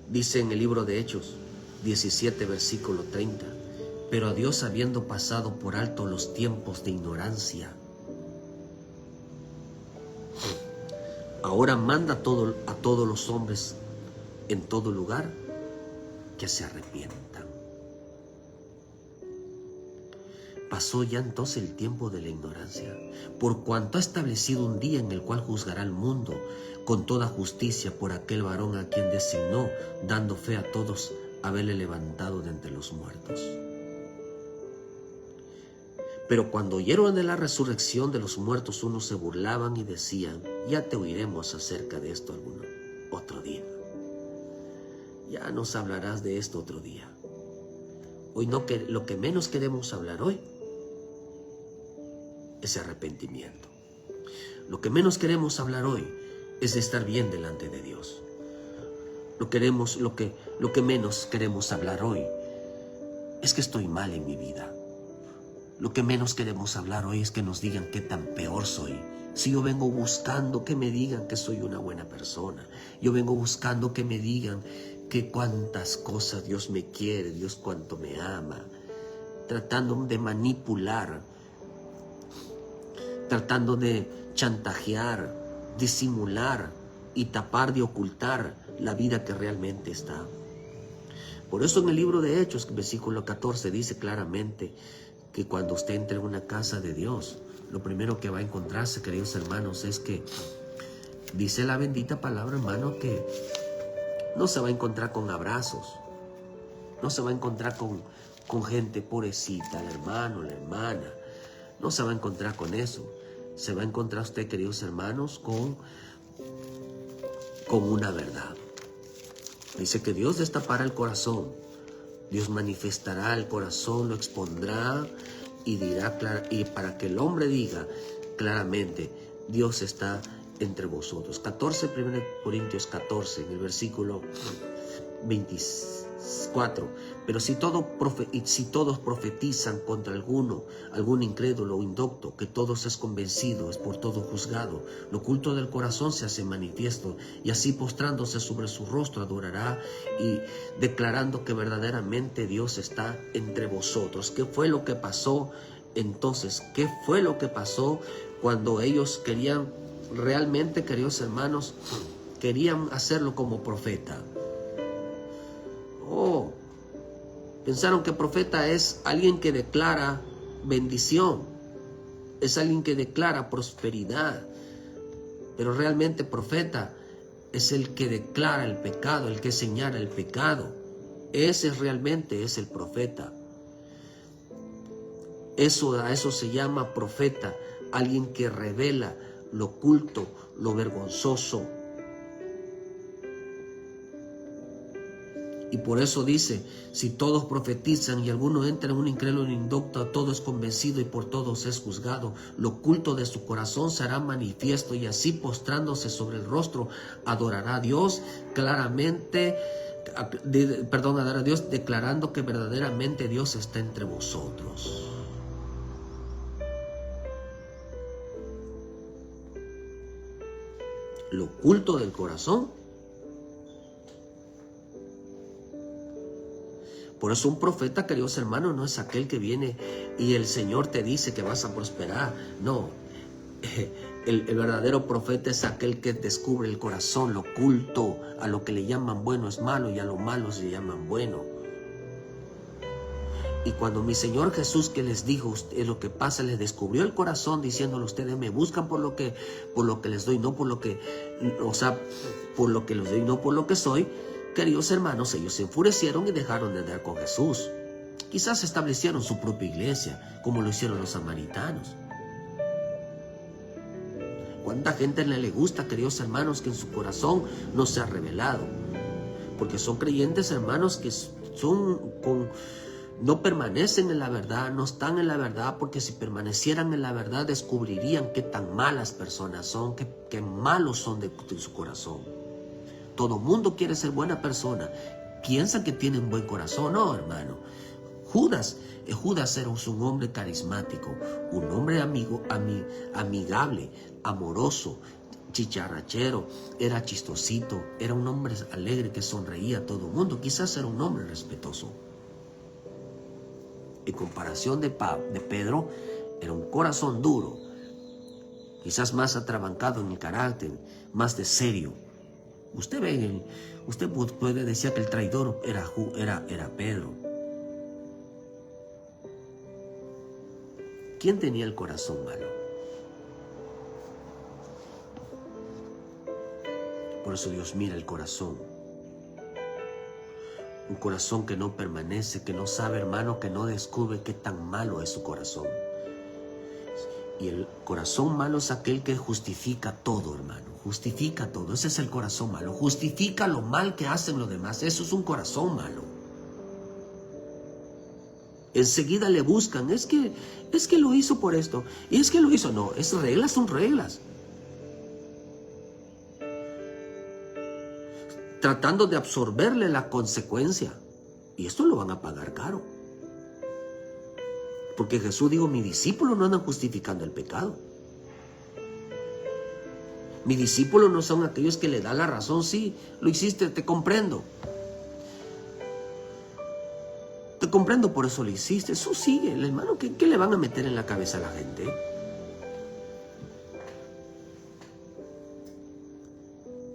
dice en el libro de Hechos 17, versículo 30, pero a Dios, habiendo pasado por alto los tiempos de ignorancia, ahora manda a todos los hombres en todo lugar que se arrepientan. Pasó ya entonces el tiempo de la ignorancia, por cuanto ha establecido un día en el cual juzgará al mundo con toda justicia por aquel varón a quien designó, dando fe a todos haberle levantado de entre los muertos. Pero cuando oyeron de la resurrección de los muertos, unos se burlaban y decían, ya te oiremos acerca de esto otro día. Ya nos hablarás de esto otro día. Hoy lo que menos queremos hablar hoy es arrepentimiento. Lo que menos queremos hablar hoy es de estar bien delante de Dios. Lo que menos queremos hablar hoy es que estoy mal en mi vida. Lo que menos queremos hablar hoy es que nos digan qué tan peor soy. Si yo vengo buscando que me digan que soy una buena persona, yo vengo buscando que me digan que cuántas cosas Dios me quiere, Dios cuánto me ama, tratando de manipular, tratando de chantajear, disimular y tapar, de ocultar la vida que realmente está. Por eso en el libro de Hechos, versículo 14, dice claramente que cuando usted entre en una casa de Dios, lo primero que va a encontrarse, queridos hermanos, es que dice la bendita palabra, hermano, que no se va a encontrar con abrazos, no se va a encontrar con gente pobrecita, el hermano, la hermana, no se va a encontrar con eso. Se va a encontrar usted, queridos hermanos, con una verdad. Dice que Dios destapará el corazón, Dios manifestará el corazón, lo expondrá y dirá, y para que el hombre diga claramente, Dios está entre vosotros. 1 Corintios 14, en el versículo 24. Pero si todos profetizan contra algún incrédulo o indocto, que todos es convencido, es por todo juzgado, lo oculto del corazón se hace manifiesto, y así postrándose sobre su rostro adorará y declarando que verdaderamente Dios está entre vosotros. ¿Qué fue lo que pasó entonces? ¿Qué fue lo que pasó cuando ellos querían realmente, queridos hermanos, querían hacerlo como profeta? Pensaron que profeta es alguien que declara bendición, es alguien que declara prosperidad, pero realmente profeta es el que declara el pecado, el que señala el pecado. Ese realmente es el profeta. A eso se llama profeta, alguien que revela lo oculto, lo vergonzoso. Y por eso dice, si todos profetizan y alguno entra en un incrédulo inducto, todo es convencido y por todos es juzgado. Lo oculto de su corazón será manifiesto y así postrándose sobre el rostro adorará a Dios claramente, adorará a Dios declarando que verdaderamente Dios está entre vosotros. Lo oculto del corazón. Por eso un profeta, queridos hermanos, no es aquel que viene y el Señor te dice que vas a prosperar. No, el verdadero profeta es aquel que descubre el corazón, lo oculto. A lo que le llaman bueno es malo y a lo malo se llaman bueno. Y cuando mi Señor Jesús, que les dijo lo que pasa, les descubrió el corazón diciéndole, ustedes me buscan por lo que les doy, no por lo que, por lo que les doy, no por lo que soy. Queridos hermanos, ellos se enfurecieron y dejaron de andar con Jesús. Quizás establecieron su propia iglesia, como lo hicieron los samaritanos. ¿Cuánta gente le gusta, queridos hermanos, que en su corazón no se ha revelado? Porque son creyentes, hermanos, que no permanecen en la verdad, no están en la verdad, porque si permanecieran en la verdad descubrirían qué tan malas personas son, qué malos son de su corazón. Todo mundo quiere ser buena persona, piensa que tiene un buen corazón. No, hermano. Judas era un hombre carismático, un hombre amigable, amoroso, chicharrachero, era chistosito, era un hombre alegre que sonreía a todo el mundo. Quizás era un hombre respetuoso. En comparación de Pedro, era un corazón duro, quizás más atrabancado en el carácter, más de serio. Usted puede decir que el traidor era Pedro. ¿Quién tenía el corazón malo? Por eso Dios mira el corazón. Un corazón que no permanece, que no sabe, hermano, que no descubre qué tan malo es su corazón. Y el corazón malo es aquel que justifica todo, hermano. Justifica todo. Ese es el corazón malo. Justifica lo mal que hacen los demás. Eso es un corazón malo. Enseguida le buscan. Es que lo hizo por esto. Y es que lo hizo. No, esas reglas son reglas. Tratando de absorberle la consecuencia. Y esto lo van a pagar caro. Porque Jesús dijo, mis discípulos no andan justificando el pecado. Mis discípulos no son aquellos que le dan la razón. Sí, lo hiciste, te comprendo. Te comprendo, por eso lo hiciste. Eso sigue, hermano. ¿Qué le van a meter en la cabeza a la gente?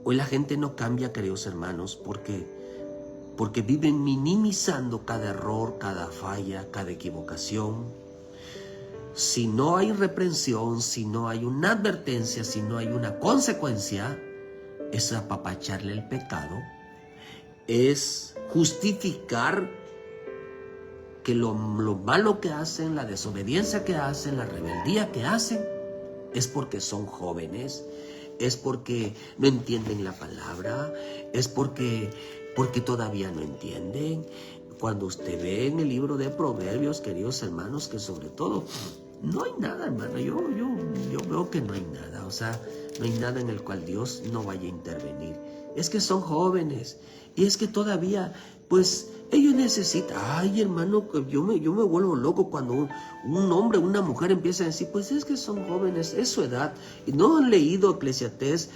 Hoy la gente no cambia, queridos hermanos, porque viven minimizando cada error, cada falla, cada equivocación. Si no hay reprensión, si no hay una advertencia, si no hay una consecuencia, es apapacharle el pecado, es justificar que lo malo que hacen, la desobediencia que hacen, la rebeldía que hacen, es porque son jóvenes, es porque no entienden la palabra, es porque todavía no entienden. Cuando usted ve en el libro de Proverbios, queridos hermanos, que sobre todo no hay nada, hermano. Yo veo que no hay nada. O sea, no hay nada en el cual Dios no vaya a intervenir. Es que son jóvenes y es que todavía, pues, ellos necesitan. Ay, hermano, yo me vuelvo loco cuando un hombre o una mujer empieza a decir, pues es que son jóvenes, es su edad. Y no han leído Eclesiastés,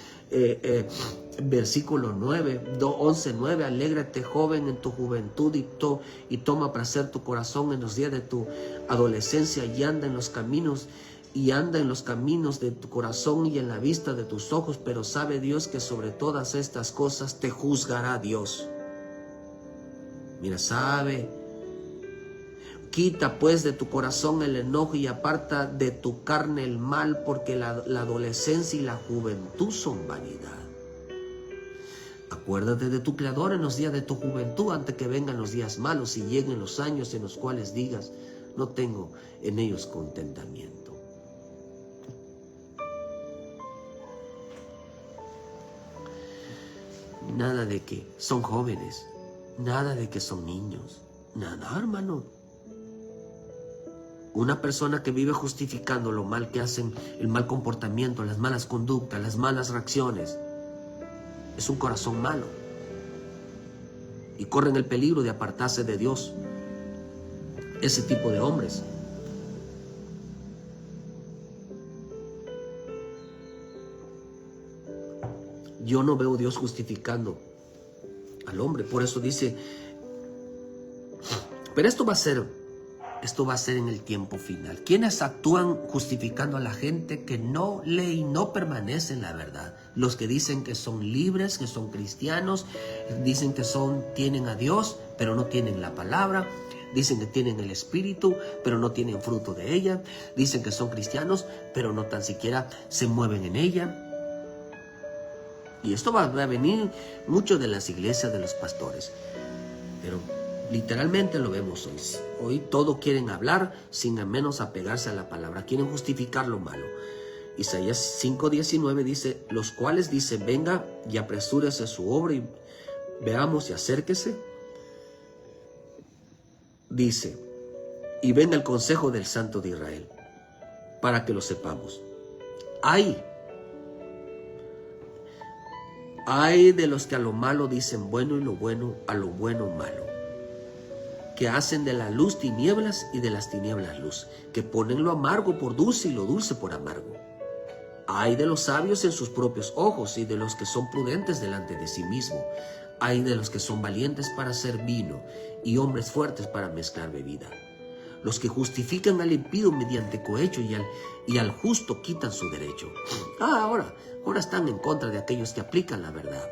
versículo 11:9, alégrate joven en tu juventud y toma placer tu corazón en los días de tu adolescencia y anda en los caminos de tu corazón y en la vista de tus ojos, pero sabe Dios que sobre todas estas cosas te juzgará Dios. Mira, quita pues de tu corazón el enojo y aparta de tu carne el mal, porque la adolescencia y la juventud son vanidad. Acuérdate de tu Creador en los días de tu juventud, antes que vengan los días malos y lleguen los años en los cuales digas, no tengo en ellos contentamiento. Nada de que son jóvenes. Nada de que son niños. Nada, hermano. Una persona que vive justificando lo mal que hacen, el mal comportamiento, las malas conductas, las malas reacciones, es un corazón malo. Y corren el peligro de apartarse de Dios. Ese tipo de hombres. Yo no veo a Dios justificando al hombre. Por eso dice, pero esto va a ser en el tiempo final. ¿Quiénes actúan justificando a la gente que no lee y no permanece en la verdad? Los que dicen que son libres, que son cristianos, dicen que tienen a Dios, pero no tienen la palabra. Dicen que tienen el Espíritu, pero no tienen fruto de ella. Dicen que son cristianos, pero no tan siquiera se mueven en ella. Y esto va a venir mucho de las iglesias de los pastores. Pero literalmente lo vemos hoy. Hoy todo quieren hablar sin al menos apegarse a la palabra. Quieren justificar lo malo. Isaías 5:19 dice, los cuales dicen, venga y apresúrese a su obra y veamos y acérquese. Dice, y venga el consejo del Santo de Israel, para que lo sepamos. Ay de los que a lo malo dicen bueno y lo bueno a lo bueno malo, que hacen de la luz tinieblas y de las tinieblas luz, que ponen lo amargo por dulce y lo dulce por amargo. Ay de los sabios en sus propios ojos y de los que son prudentes delante de sí mismo. Ay de los que son valientes para hacer vino y hombres fuertes para mezclar bebida. Los que justifican al impío mediante cohecho y al justo quitan su derecho. Ahora están en contra de aquellos que aplican la verdad.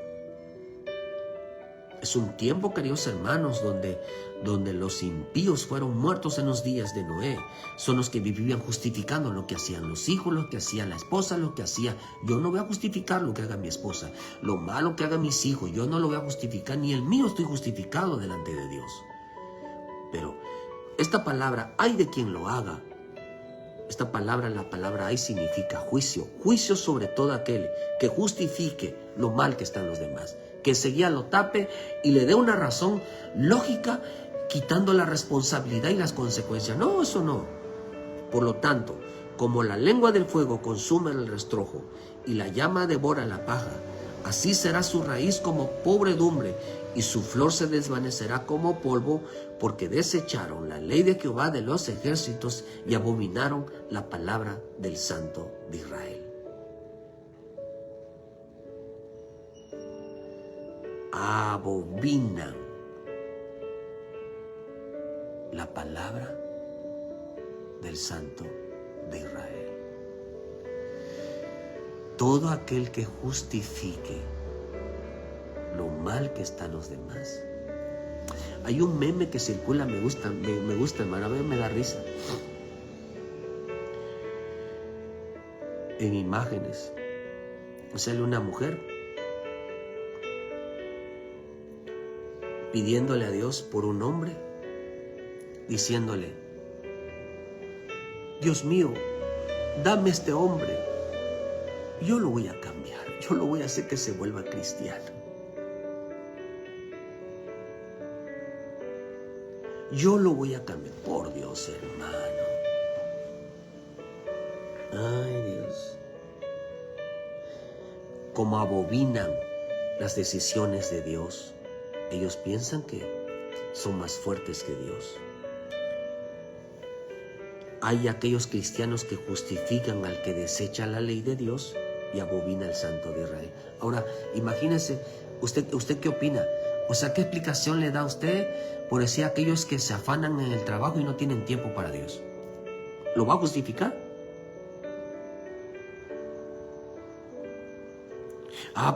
Es un tiempo, queridos hermanos, donde los impíos fueron muertos en los días de Noé. Son los que vivían justificando lo que hacían los hijos, lo que hacía la esposa, lo que hacía. Yo no voy a justificar lo que haga mi esposa. Lo malo que hagan mis hijos, yo no lo voy a justificar. Ni el mío estoy justificado delante de Dios. Pero esta palabra, ay de quien lo haga. Esta palabra, la palabra ay significa juicio. Juicio sobre todo aquel que justifique lo mal que están los demás. Que enseguida lo tape y le dé una razón lógica, quitando la responsabilidad y las consecuencias. No, eso no. Por lo tanto, como la lengua del fuego consume el rastrojo y la llama devora la paja, así será su raíz como podredumbre y su flor se desvanecerá como polvo, porque desecharon la ley de Jehová de los ejércitos y abominaron la palabra del Santo de Israel. Abominan la palabra del Santo de Israel. Todo aquel que justifique lo mal que están los demás. Hay un meme que circula, me gusta, hermano, a mí me da risa. En imágenes sale una mujer pidiéndole a Dios por un hombre, diciéndole, Dios mío, dame este hombre, yo lo voy a cambiar, yo lo voy a hacer que se vuelva cristiano. Yo lo voy a cambiar, por Dios, hermano. Ay, Dios. Como abominan las decisiones de Dios. Ellos piensan que son más fuertes que Dios. Hay aquellos cristianos que justifican al que desecha la ley de Dios y abomina al Santo de Israel. Ahora, imagínense, ¿usted qué opina? O sea, ¿qué explicación le da a usted por decir aquellos que se afanan en el trabajo y no tienen tiempo para Dios? ¿Lo va a justificar?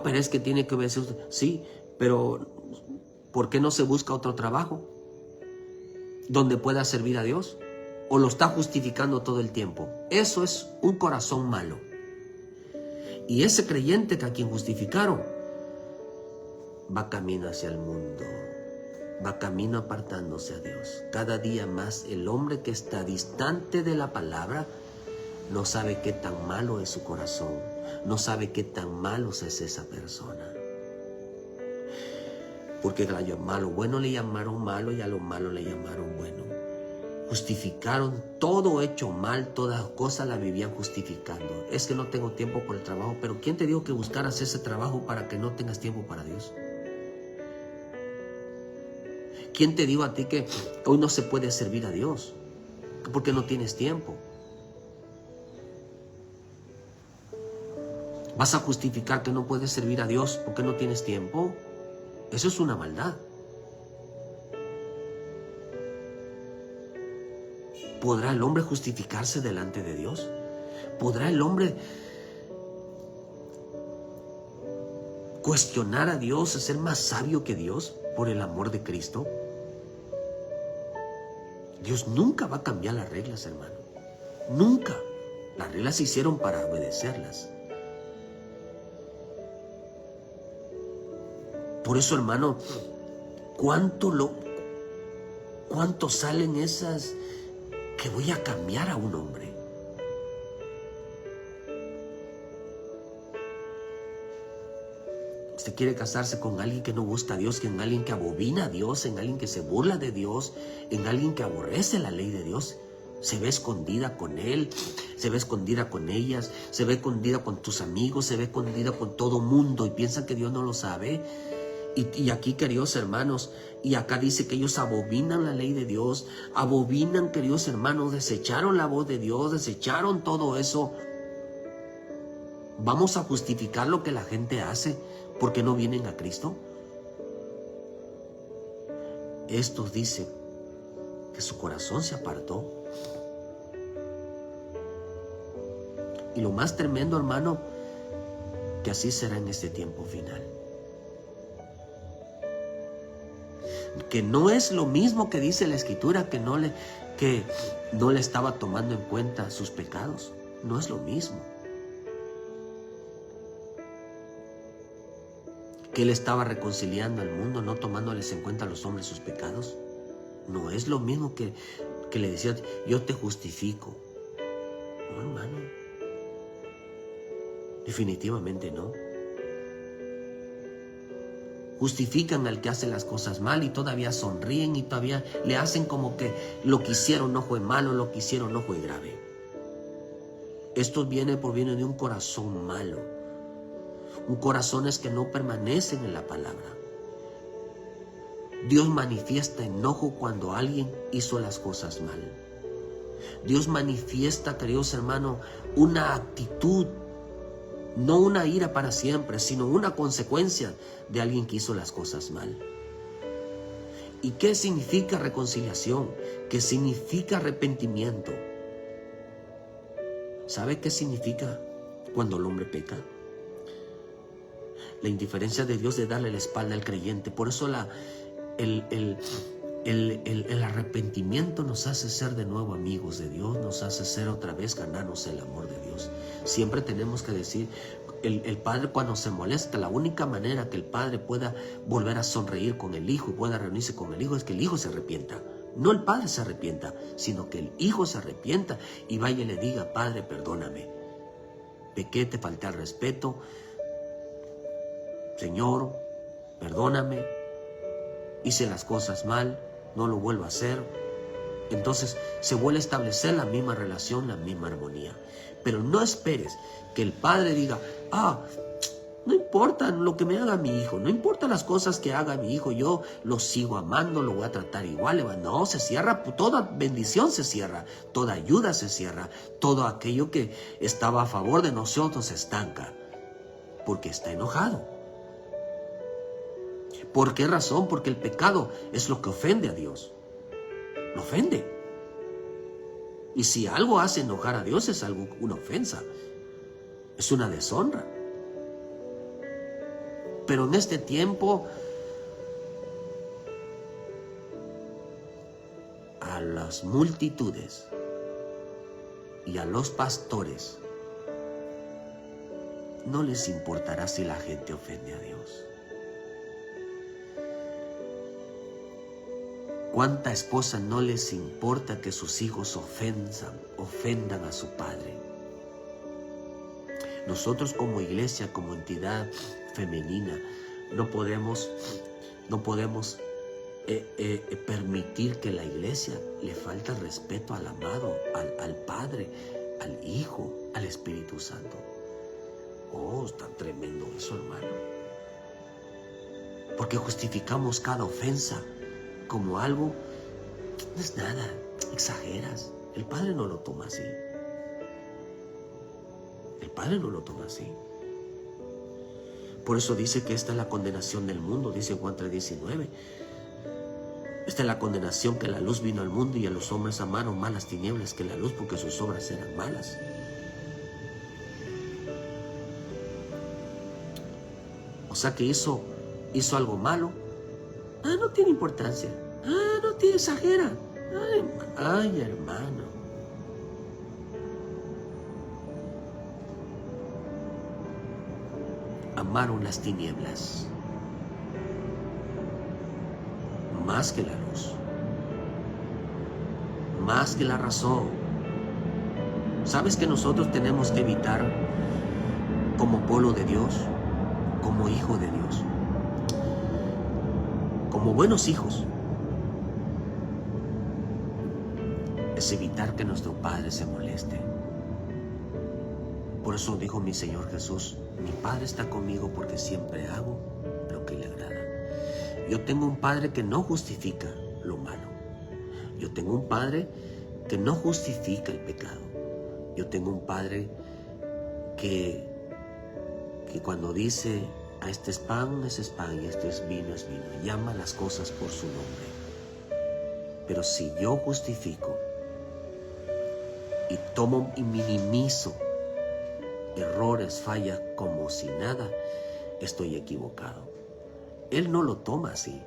Pero es que tiene que obedecer usted. Sí, pero ¿por qué no se busca otro trabajo donde pueda servir a Dios? ¿O lo está justificando todo el tiempo? Eso es un corazón malo. Y ese creyente que a quien justificaron va camino hacia el mundo, va camino apartándose a Dios. Cada día más el hombre que está distante de la palabra no sabe qué tan malo es su corazón, no sabe qué tan malo es esa persona. Porque a lo bueno le llamaron malo y a lo malo le llamaron bueno. Justificaron todo hecho mal, toda cosa la vivían justificando. Es que no tengo tiempo por el trabajo, pero ¿quién te dijo que buscaras ese trabajo para que no tengas tiempo para Dios? ¿Quién te dijo a ti que hoy no se puede servir a Dios? Porque no tienes tiempo. ¿Vas a justificar que no puedes servir a Dios porque no tienes tiempo? Eso es una maldad. ¿Podrá el hombre justificarse delante de Dios? ¿Podrá el hombre cuestionar a Dios, ser más sabio que Dios por el amor de Cristo? Dios nunca va a cambiar las reglas, hermano. Nunca. Las reglas se hicieron para obedecerlas. Por eso, hermano, ¿cuánto salen esas que voy a cambiar a un hombre? Usted quiere casarse con alguien que no busca a Dios, en alguien que abomina a Dios, en alguien que se burla de Dios, en alguien que aborrece la ley de Dios. Se ve escondida con él, se ve escondida con ellas, se ve escondida con tus amigos, se ve escondida con todo mundo y piensan que Dios no lo sabe. Y aquí, queridos hermanos, y acá dice que ellos abominan la ley de Dios, abominan, queridos hermanos, desecharon la voz de Dios, desecharon todo eso. ¿Vamos a justificar lo que la gente hace porque no vienen a Cristo? Estos dicen que su corazón se apartó. Y lo más tremendo, hermano, que así será en este tiempo final. Que no es lo mismo que dice la Escritura, que no le estaba tomando en cuenta sus pecados. No es lo mismo. Que él estaba reconciliando al mundo, no tomándoles en cuenta a los hombres sus pecados. No es lo mismo que le decía, yo te justifico. No, hermano. Definitivamente no. Justifican al que hace las cosas mal y todavía sonríen y todavía le hacen como que lo que hicieron no fue malo, lo que hicieron no fue grave. Esto proviene de un corazón malo. Un corazones que no permanecen en la palabra. Dios manifiesta enojo cuando alguien hizo las cosas mal. Dios manifiesta, queridos hermanos, una actitud, no una ira para siempre, sino una consecuencia de alguien que hizo las cosas mal. ¿Y qué significa reconciliación? ¿Qué significa arrepentimiento? ¿Sabe qué significa cuando el hombre peca? La indiferencia de Dios de darle la espalda al creyente. Por eso el arrepentimiento nos hace ser de nuevo amigos de Dios, nos hace ser otra vez ganarnos el amor de Dios. Siempre tenemos que decir, el padre cuando se molesta, la única manera que el padre pueda volver a sonreír con el hijo y pueda reunirse con el hijo es que el hijo se arrepienta. No el padre se arrepienta, sino que el hijo se arrepienta y vaya y le diga, Padre, perdóname. Pequé, te falté al respeto. Señor, perdóname. Hice las cosas mal, no lo vuelvo a hacer. Entonces se vuelve a establecer la misma relación, la misma armonía. Pero no esperes que el padre diga, no importa lo que me haga mi hijo, no importa las cosas que haga mi hijo, yo lo sigo amando, lo voy a tratar igual. No, se cierra, toda bendición se cierra, toda ayuda se cierra, todo aquello que estaba a favor de nosotros se estanca, porque está enojado. ¿Por qué razón? Porque el pecado es lo que ofende a Dios. Lo ofende. Y si algo hace enojar a Dios es una ofensa. Es una deshonra. Pero en este tiempo, a las multitudes y a los pastores no les importará si la gente ofende a Dios. ¿Cuánta esposa no les importa que sus hijos ofendan a su padre? Nosotros como iglesia, como entidad femenina, no podemos No podemos permitir que la iglesia le falte el respeto al amado, al Padre, al Hijo, al Espíritu Santo. Oh, está tremendo eso, hermano. Porque justificamos cada ofensa como algo, no es nada, exageras. El Padre no lo toma así. El Padre no lo toma así. Por eso dice que esta es la condenación del mundo, dice Juan 3:19. Esta es la condenación, que la luz vino al mundo y a los hombres amaron más las tinieblas que la luz, porque sus obras eran malas. O sea que hizo algo malo. No tiene importancia. No tiene, exagera. Ay, hermano. Amaron las tinieblas más que la luz, más que la razón. ¿Sabes que nosotros tenemos que evitar, como pueblo de Dios, como hijo de Dios, como buenos hijos, es evitar que nuestro Padre se moleste? Por eso dijo mi Señor Jesús: mi Padre está conmigo porque siempre hago lo que le agrada. Yo tengo un Padre que no justifica lo malo. Yo tengo un Padre que no justifica el pecado. Yo tengo un Padre que cuando dice: a este es pan y este es vino, llama las cosas por su nombre. Pero si yo justifico y tomo y minimizo errores, fallas, como si nada, estoy equivocado. Él no lo toma así.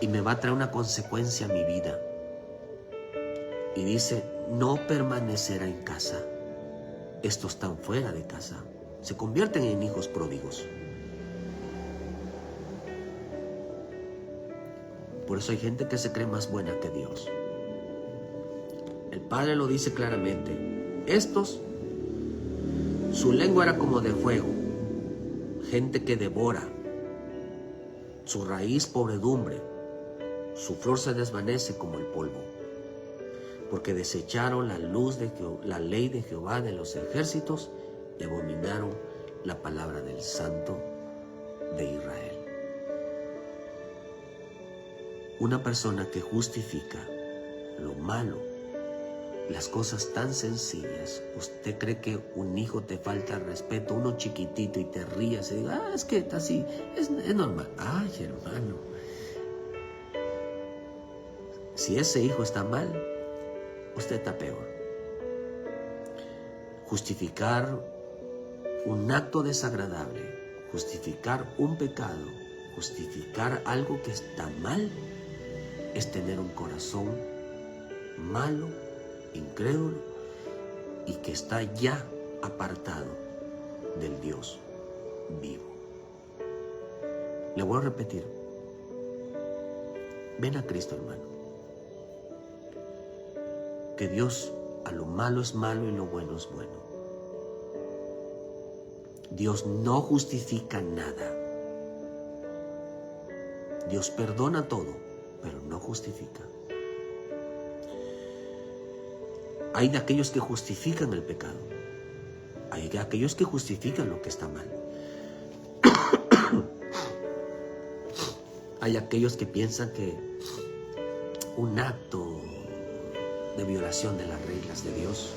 Y me va a traer una consecuencia a mi vida. Y dice: no permanecerá en casa. Estos están fuera de casa. Se convierten en hijos pródigos. Por eso hay gente que se cree más buena que Dios. El Padre lo dice claramente. Estos, su lengua era como de fuego, gente que devora. Su raíz, pobredumbre. Su flor se desvanece como el polvo. Porque desecharon la luz de la ley de Jehová de los ejércitos y abominaron la palabra del Santo de Israel. Una persona que justifica lo malo, las cosas tan sencillas. ¿Usted cree que un hijo te falta el respeto, uno chiquitito, y te rías y diga: es que está así, es normal? Ay, hermano, si ese hijo está mal, usted está peor. Justificar un acto desagradable, justificar un pecado, justificar algo que está mal, es tener un corazón malo, incrédulo, y que está ya apartado del Dios vivo. Le voy a repetir: ven a Cristo, hermano. Que Dios a lo malo es malo y lo bueno es bueno. Dios no justifica nada. Dios perdona todo, pero no justifica. Hay de aquellos que justifican el pecado. Hay de aquellos que justifican lo que está mal. Hay aquellos que piensan que un acto de violación de las reglas de Dios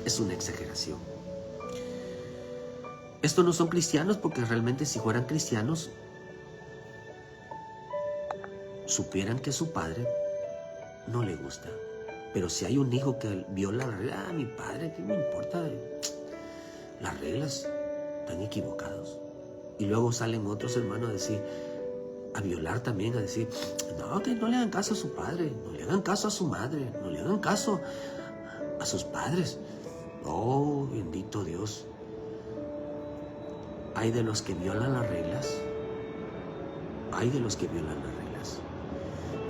es una exageración. Estos no son cristianos, porque realmente si fueran cristianos supieran que su padre no le gusta. Pero si hay un hijo que viola la regla: mi padre, ¿qué me importa? Las reglas, están equivocados. Y luego salen otros hermanos a decir, a violar también, a decir: no, que no le hagan caso a su padre, no le hagan caso a su madre, no le hagan caso a sus padres. Oh, bendito Dios. Hay de los que violan las reglas. Hay de los que violan las reglas.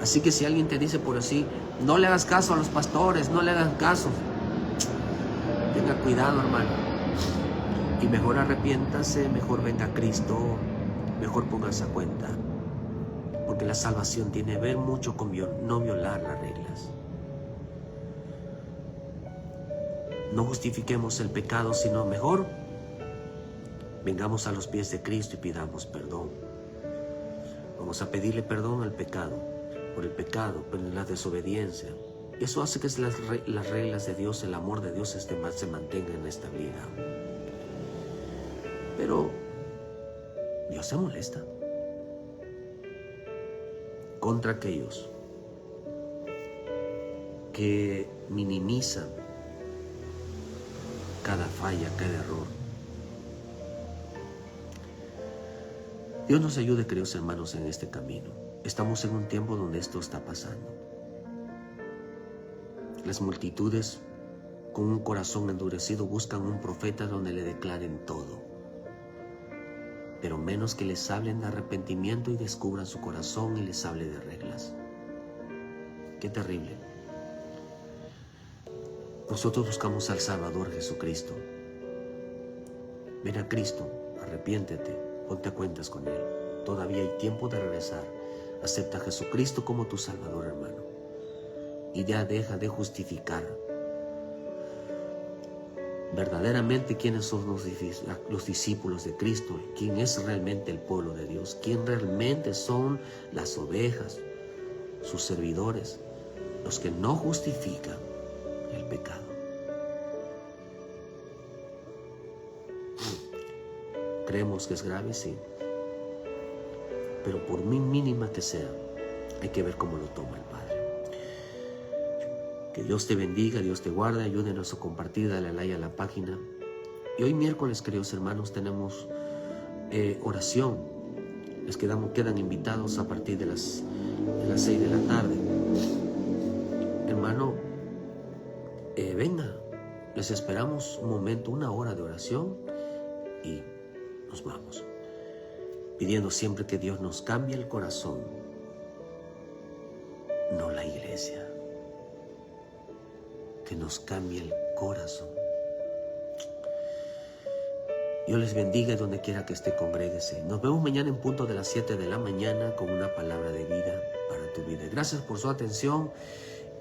Así que si alguien te dice por así: no le hagas caso a los pastores, no le hagan caso, tenga cuidado, hermano. Y mejor arrepiéntase, mejor venga a Cristo, mejor póngase a cuenta. Porque la salvación tiene que ver mucho con no violar las reglas. No justifiquemos el pecado, sino mejor vengamos a los pies de Cristo y pidamos perdón. Vamos a pedirle perdón al pecado, por el pecado, por la desobediencia. Eso hace que las reglas de Dios, el amor de Dios se mantenga en esta vida. Pero Dios se molesta contra aquellos que minimizan cada falla, cada error. Dios nos ayude, queridos hermanos, en este camino. Estamos en un tiempo donde esto está pasando. Las multitudes con un corazón endurecido buscan un profeta donde le declaren todo, pero menos que les hablen de arrepentimiento y descubran su corazón y les hable de reglas. Qué terrible. Nosotros buscamos al Salvador Jesucristo. Ven a Cristo, arrepiéntete, ponte a cuentas con Él. Todavía hay tiempo de regresar. Acepta a Jesucristo como tu Salvador, hermano. Y ya deja de justificar verdaderamente quiénes son los discípulos de Cristo, quién es realmente el pueblo de Dios, quién realmente son las ovejas, sus servidores, los que no justifican el pecado. Creemos que es grave, sí, pero por muy mínima que sea, hay que ver cómo lo toma el Padre. Que Dios te bendiga, Dios te guarde, ayúdenos a compartir, dale like a la página. Y hoy miércoles, queridos hermanos, tenemos oración. Quedan invitados a partir de las 6 de la tarde. Hermano, venga, les esperamos un momento, una hora de oración y nos vamos. Pidiendo siempre que Dios nos cambie el corazón, no la iglesia. Que nos cambie el corazón. Dios les bendiga donde quiera que esté, congréguese. Nos vemos mañana en punto de las 7 de la mañana con una palabra de vida para tu vida. Gracias por su atención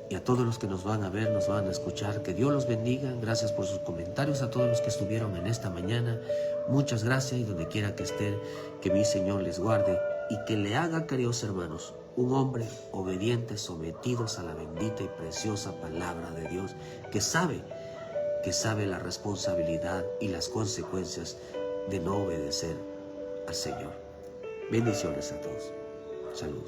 y a todos los que nos van a ver, nos van a escuchar. Que Dios los bendiga. Gracias por sus comentarios a todos los que estuvieron en esta mañana. Muchas gracias y donde quiera que estén, que mi Señor les guarde y que le haga, queridos hermanos, un hombre obediente, sometidos a la bendita y preciosa palabra de Dios, que sabe la responsabilidad y las consecuencias de no obedecer al Señor. Bendiciones a todos. Saludos.